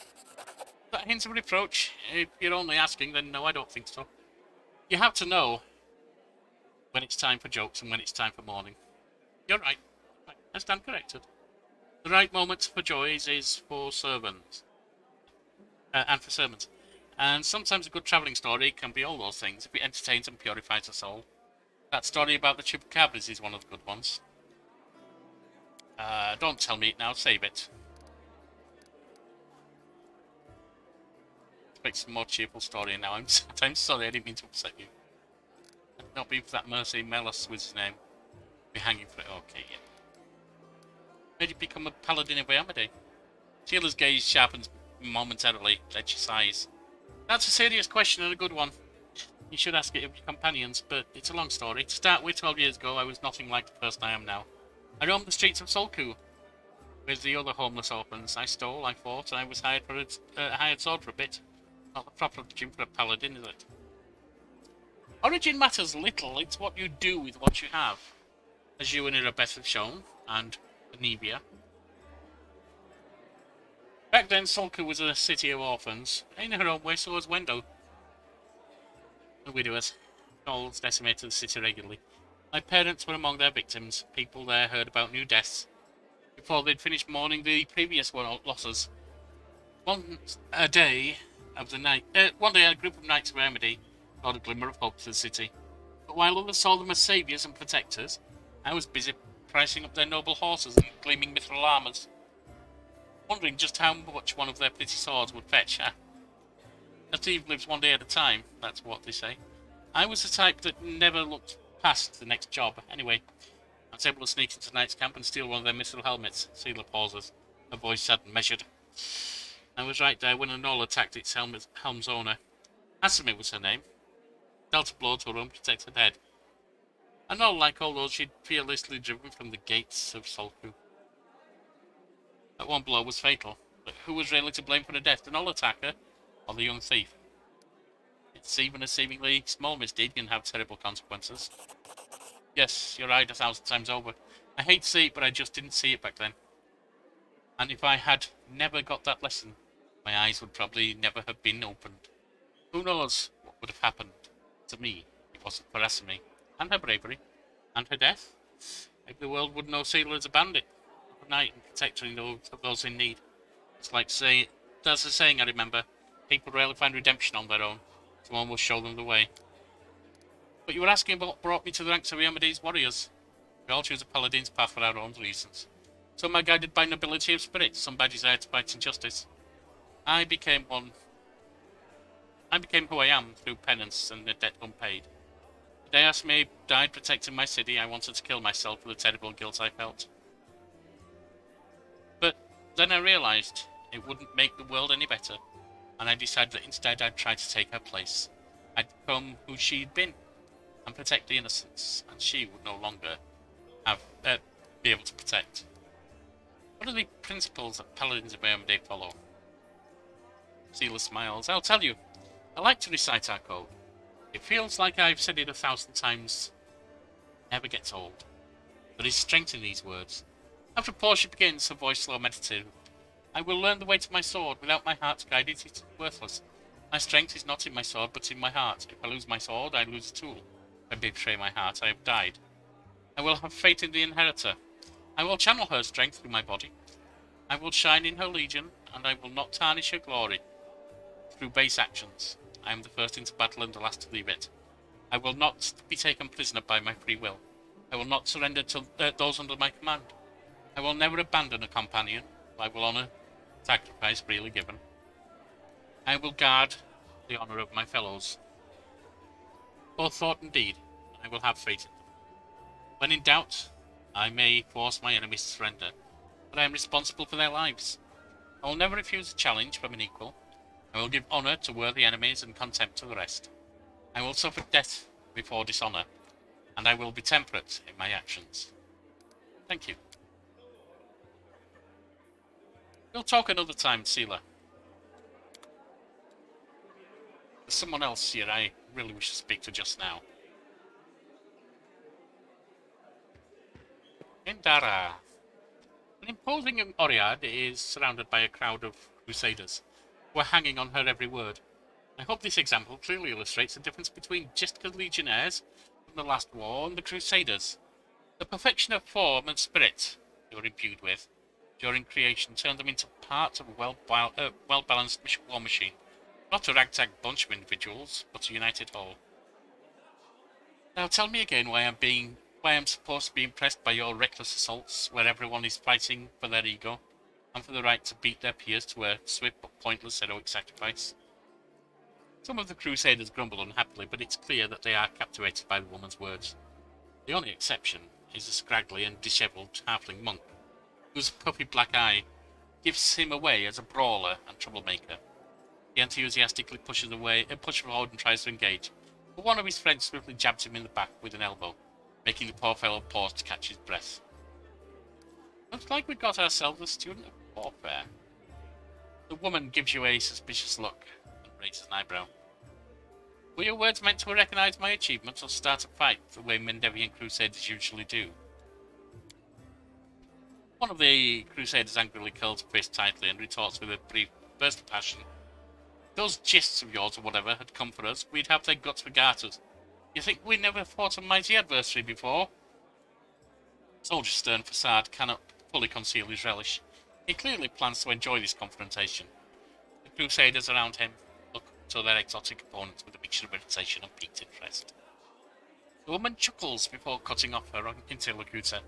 Speaker 1: That hint of reproach? If you're only asking, then no, I don't think so. You have to know when it's time for jokes and when it's time for mourning. You're right. I stand corrected. The right moment for joys is for servants. And for sermons. And sometimes a good travelling story can be all those things if it entertains and purifies the soul. That story about the Chupacabras is one of the good ones. Don't tell me it now, save it. Expect some more cheerful story now. I'm sorry, I didn't mean to upset you. Not be for that Mercy Melis was his name. Be hanging for it. Okay, yeah. Made you become a paladin of Ayamade? Sheila's gaze sharpens momentarily, then she sighs. That's a serious question and a good one. You should ask it of your companions, but it's a long story. To start with, 12 years ago, I was nothing like the person I am now. I roamed the streets of Solku with the other homeless orphans. I stole, I fought, and I was hired for a hired sword for a bit. Not the proper origin for a paladin, is it? Origin matters little. It's what you do with what you have, as you and Irabeth have shown, and Anivia. Back then, Solku was a city of orphans. In her own way, so was Wendo. The widowers. Gnolls decimated the city regularly. My parents were among their victims. People there heard about new deaths before they'd finished mourning the previous losses. One day, a group of knights of Remedy brought a glimmer of hope to the city. But while others saw them as saviours and protectors, I was busy pricing up their noble horses and gleaming mithril armours, wondering just how much one of their pretty swords would fetch. A thief lives one day at a time, that's what they say. I was the type that never looked past the next job. Anyway, I was able to sneak into Knight's camp and steal one of their mithril helmets. Sealer pauses, her voice sad and measured. I was right there when a gnoll attacked its helm's owner. Asami was her name. Dealt a blow to her unprotected head. A gnoll like all those she'd fearlessly driven from the gates of Solku. That one blow was fatal, but who was really to blame for the death? The gnoll attacker or the young thief? It's even a seemingly small misdeed can have terrible consequences. Yes, you're right 1,000 times over. I hate to see it, but I just didn't see it back then. And if I had never got that lesson, my eyes would probably never have been opened. Who knows what would have happened to me if it wasn't for Asami, and her bravery, and her death? Maybe the world would know Sealer as a bandit, a knight and protector of those in need. It's like there's a saying I remember, people rarely find redemption on their own. Someone will show them the way. But you were asking about what brought me to the ranks of Yamade's warriors. We all choose a paladin's path for our own reasons. Some are guided by nobility of spirit, some by desire to fight injustice. I became who I am through penance and a debt unpaid. The day Asami died protecting my city, I wanted to kill myself for the terrible guilt I felt. But Then I realized it wouldn't make the world any better, and I decided that instead I'd try to take her place. I'd become who she'd been, and protect the innocents, and she would no longer have be able to protect. What are the principles that paladins of Iomedae follow? Seela smiles. I'll tell you. I like to recite our code. It feels like I've said it 1,000 times. Never gets old. There is strength in these words. After a pause, she begins, her voice slow and meditative. I will learn the way to my sword. Without my heart to guide it, it is worthless. My strength is not in my sword, but in my heart. If I lose my sword, I lose a tool. If I betray my heart, I have died. I will have faith in the inheritor. I will channel her strength through my body. I will shine in her legion, and I will not tarnish her glory through base actions. I am the first into battle and the last to leave it. I will not be taken prisoner by my free will. I will not surrender to those under my command. I will never abandon a companion. I will honour sacrifice freely given. I will guard the honour of my fellows, both thought and deed. I will have faith in them. When in doubt, I may force my enemies to surrender, but I am responsible for their lives. I will never refuse a challenge from an equal. I will give honour to worthy enemies and contempt to the rest. I will suffer death before dishonour, and I will be temperate in my actions. Thank you. We'll talk another time, Seela. There's someone else here I really wish to speak to just now. Indara. An imposing young Oread is surrounded by a crowd of crusaders who are hanging on her every word. I hope this example clearly illustrates the difference between Jistka's legionnaires from the last war and the crusaders. The perfection of form and spirit they were imbued with during creation turned them into parts of a well-balanced war machine. Not a ragtag bunch of individuals, but a united whole. Now tell me again why I'm supposed to be impressed by your reckless assaults, where everyone is fighting for their ego, and for the right to beat their peers to a swift but pointless heroic sacrifice. Some of the crusaders grumble unhappily, but it's clear that they are captivated by the woman's words. The only exception is a scraggly and dishevelled halfling monk, whose puffy black eye gives him away as a brawler and troublemaker. He enthusiastically pushes forward and tries to engage, but one of his friends swiftly jabs him in the back with an elbow, making the poor fellow pause to catch his breath. Looks like we got ourselves a student of warfare. The woman gives you a suspicious look and raises an eyebrow. Were your words meant to recognize my achievements or start a fight the way Mendevian crusaders usually do? One of the crusaders angrily curls a fist tightly and retorts with a brief burst of passion. Those gists of yours or whatever had come for us, we'd have their guts for garters. You think we never fought a mighty adversary before? Soldier's stern facade cannot fully conceal his relish. He clearly plans to enjoy this confrontation. The crusaders around him look to their exotic opponents with a mixture of irritation and piqued interest. The woman chuckles before cutting off her interlocutor.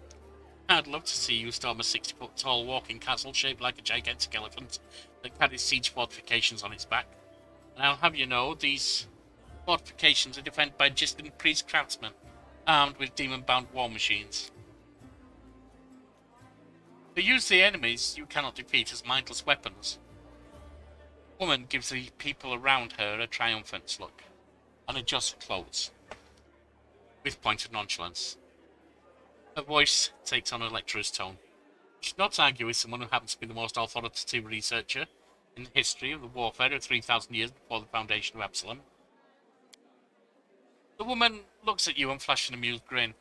Speaker 1: I'd love to see you storm a 60-foot-tall walking castle shaped like a gigantic elephant that carries siege fortifications on its back. And I'll have you know, these fortifications are defended by Jistin priest craftsmen, armed with demon-bound war machines. They use the enemies you cannot defeat as mindless weapons. The woman gives the people around her a triumphant look, and adjusts her clothes, with pointed nonchalance. Her voice takes on a lecturer's tone. You should not argue with someone who happens to be the most authoritative researcher in the history of the warfare of 3,000 years before the foundation of Absalom. The woman looks at you and flashes an amused grin.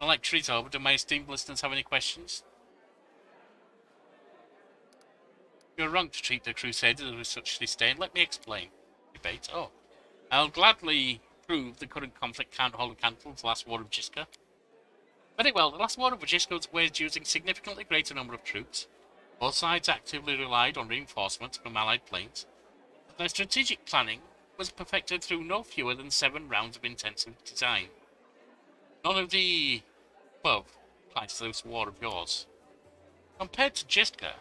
Speaker 1: The lecture is over. Do my esteemed listeners have any questions? You're wrong to treat the Crusaders with such disdain. Let me explain. Debate. Oh. I'll gladly prove the current conflict can't hold a candle to the last war of Jiska. Very well, the last war of Jiska was waged using significantly greater number of troops. Both sides actively relied on reinforcements from allied planes. Their strategic planning was perfected through no fewer than 7 rounds of intensive design. None of the above applies to this war of yours. Compared to Jiska,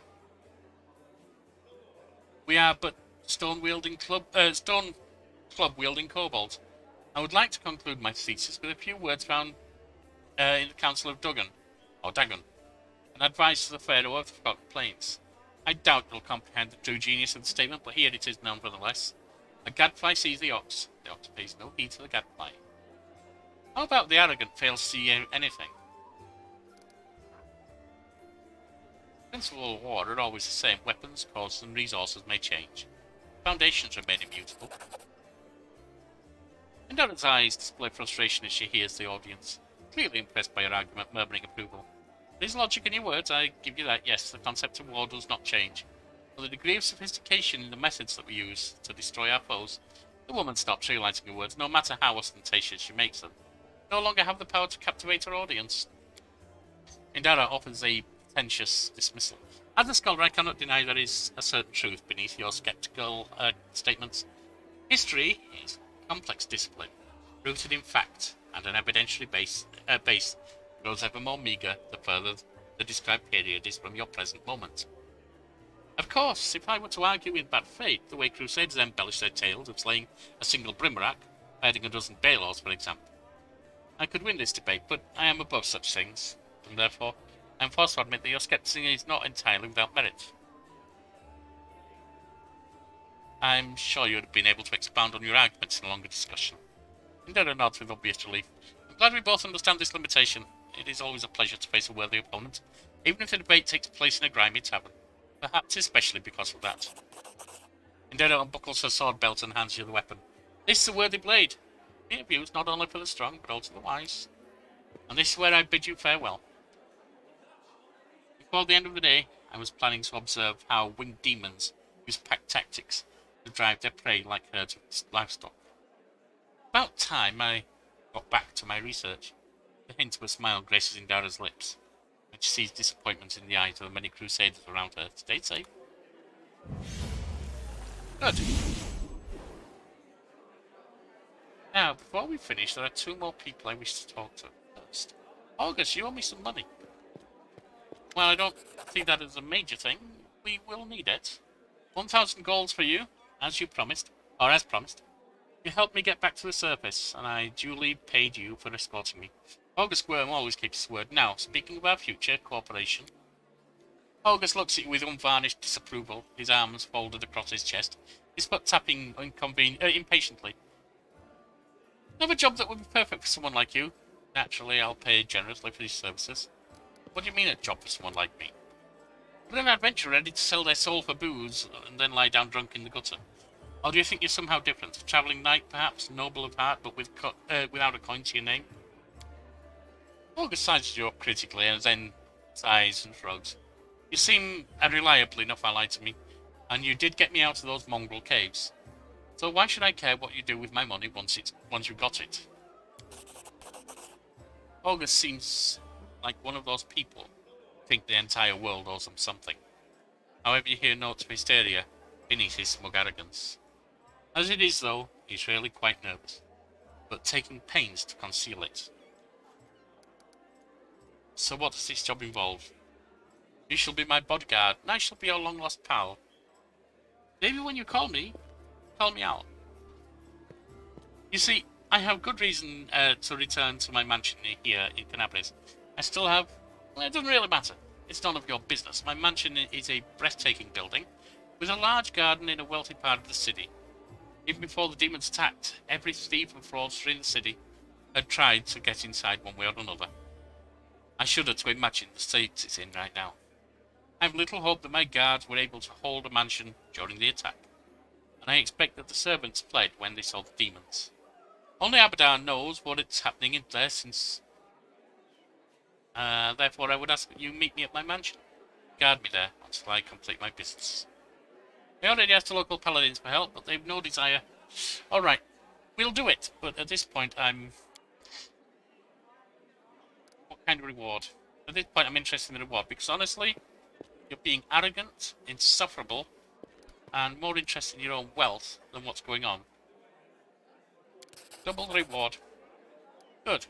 Speaker 1: we are but stone club-wielding kobolds. I would like to conclude my thesis with a few words found in the Council of Dagon, An advice to the Pharaoh of the Forgotten Plains. I doubt you'll comprehend the true genius of the statement, but here it is nonetheless. A gadfly sees the ox pays no heed to the gadfly. How about the arrogant fails to see anything? The principle of war are always the same. Weapons, causes, and resources may change. Foundations remain immutable. Indara's eyes display frustration as she hears the audience, clearly impressed by her argument, murmuring approval. There is logic in your words, I give you that, yes, the concept of war does not change. But the degree of sophistication in the methods that we use to destroy our foes, the woman stops realizing her words, no matter how ostentatious she makes them. No longer have the power to captivate her audience. Indara offers a pretentious dismissal. As a scholar, I cannot deny there is a certain truth beneath your skeptical statements. History is a complex discipline, rooted in fact, and an evidentiary base grows ever more meagre the further the described period is from your present moment. Of course, if I were to argue with bad faith, the way Crusaders embellish their tales of slaying a single Brimrock, hiding a dozen Balors, for example, I could win this debate, but I am above such things, and therefore I am forced to admit that your skepticism is not entirely without merit. I'm sure you would have been able to expound on your arguments in a longer discussion. Indara nods with obvious relief. I'm glad we both understand this limitation. It is always a pleasure to face a worthy opponent, even if the debate takes place in a grimy tavern. Perhaps especially because of that. Indara unbuckles her sword belt and hands you the weapon. This is a worthy blade. It is used not only for the strong, but also the wise. And this is where I bid you farewell. Before the end of the day, I was planning to observe how winged demons use pack tactics to drive their prey like herds of livestock. About time I got back to my research. The hint of a smile graces Indara's lips, and she sees disappointment in the eyes of the many crusaders around her. Stay safe. Good. Now, before we finish, there are two more people I wish to talk to. First, August, you owe me some money. Well, I don't see that as a major thing. We will need it. 1,000 golds for you, as you promised, or as promised. You helped me get back to the surface, and I duly paid you for escorting me. August Worm always keeps his word. Now, speaking of our future cooperation, August looks at you with unvarnished disapproval, his arms folded across his chest, his foot tapping impatiently. Another job that would be perfect for someone like you. Naturally, I'll pay generously for these services. What do you mean a job for someone like me? But an adventurer ready to sell their soul for booze and then lie down drunk in the gutter. Or do you think you're somehow different? A travelling knight, perhaps, noble of heart, but without a coin to your name? August sizes you up critically and then sighs and shrugs. You seem a reliable enough ally to me, and you did get me out of those mongrel caves. So why should I care what you do with my money once you got it? August seems like one of those people who think the entire world owes them something. However, you hear notes of hysteria beneath his smug arrogance. As it is, though, he's really quite nervous, but taking pains to conceal it. So what does this job involve? You shall be my bodyguard, and I shall be your long-lost pal. Maybe when you call me out. You see, I have good reason to return to my mansion here in Canabris. I still have... Well, it doesn't really matter. It's none of your business. My mansion is a breathtaking building, with a large garden in a wealthy part of the city. Even before the demons attacked, every thief and fraudster in the city had tried to get inside one way or another. I shudder to imagine the state it's in right now. I have little hope that my guards were able to hold a mansion during the attack, and I expect that the servants fled when they saw the demons. Only Abaddon knows what is happening in there since... therefore I would ask that you meet me at my mansion. Guard me there until I complete my business. I already asked the local paladins for help, but they've no desire. Alright, we'll do it, but at this point What kind of reward? At this point I'm interested in the reward, because honestly, you're being arrogant, insufferable, and more interested in your own wealth than what's going on. Double the reward. Good.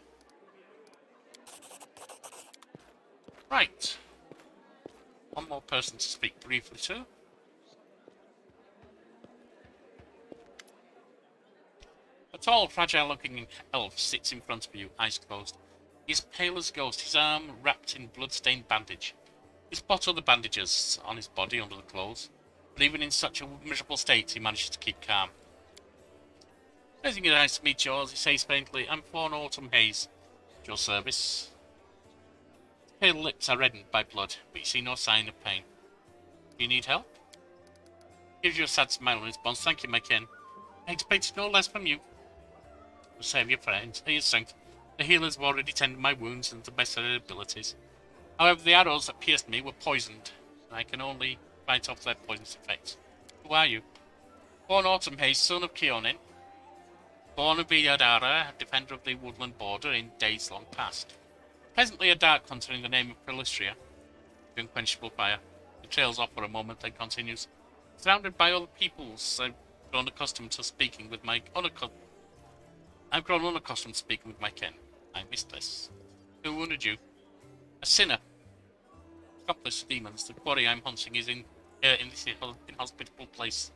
Speaker 1: Right. One more person to speak briefly to. A tall, fragile-looking elf sits in front of you, eyes closed. He is pale as ghost, his arm wrapped in blood-stained bandage. He spot other bandages on his body under the clothes, but even in such a miserable state, he manages to keep calm. Raising his eyes to meet yours, he says faintly, "I'm Fawn Autumn Haze. At your service." His pale lips are reddened by blood, but you see no sign of pain. Do you need help? He gives you a sad smile in response. "Thank you, my kin. I expected no less from you. To save your friends, your strength. The healers have already tended my wounds and the best of their abilities. However, the arrows that pierced me were poisoned, and I can only fight off their poisonous effects. Who are you?" "Born Autumn Haze, son of Keonin. Born of Viadara, defender of the woodland border in days long past. Presently a dark hunter in the name of Pelistria. The unquenchable fire. He trails off for a moment, then continues. Surrounded by other peoples, I've grown unaccustomed to speaking with my speaking with my kin. I miss this. Who wounded you?" "A sinner. Accomplice of demons. The quarry I'm hunting is in this inhospitable place.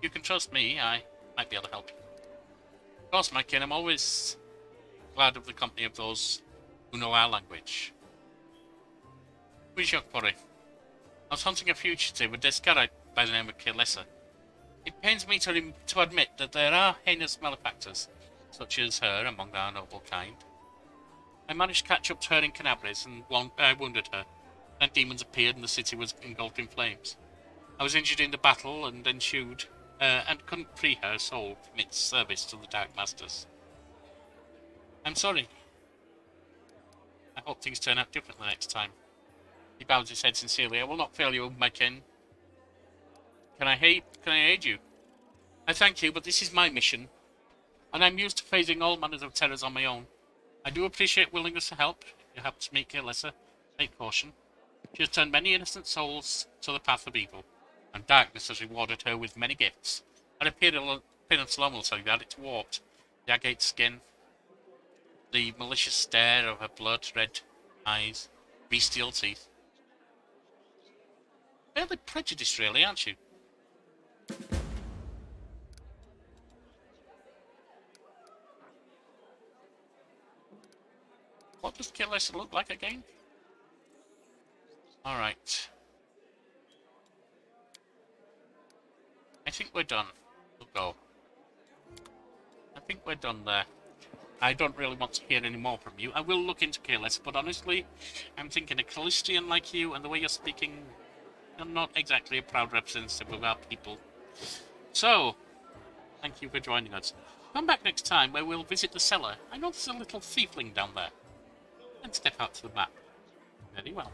Speaker 1: You can trust me. I might be able to help you." "Of course, my kin. I'm always glad of the company of those who know our language." "Who is your quarry?" "I was hunting a fugitive, a Descarite by the name of Kilessa. It pains me to admit that there are heinous malefactors, such as her, among our noble kind. I managed to catch up to her in Canabris and wounded her. Then demons appeared and the city was engulfed in flames. I was injured in the battle and ensued, and couldn't free her soul from its service to the Dark Masters. I'm sorry. I hope things turn out differently next time." He bows his head sincerely. "I will not fail you, my kin. Can I aid you?" "I thank you, but this is my mission, and I'm used to facing all manners of terrors on my own. I do appreciate willingness to help. If you happen to meet Kilessa, take caution. She has turned many innocent souls to the path of evil, and darkness has rewarded her with many gifts. Her appearance alone will tell you that. It's warped. The agate skin, the malicious stare of her blood-red eyes, bestial teeth. Fairly prejudiced, really, aren't you?" What does Kilessa look like again? Alright. I think we're done. We'll go. I think we're done there. I don't really want to hear any more from you. I will look into Kilessa, but honestly, I'm thinking a Callistian like you, and the way you're speaking, you're not exactly a proud representative of our people. So, thank you for joining us. Come back next time where we'll visit the cellar. I know there's a little thiefling down there. And step out to the map. Very well.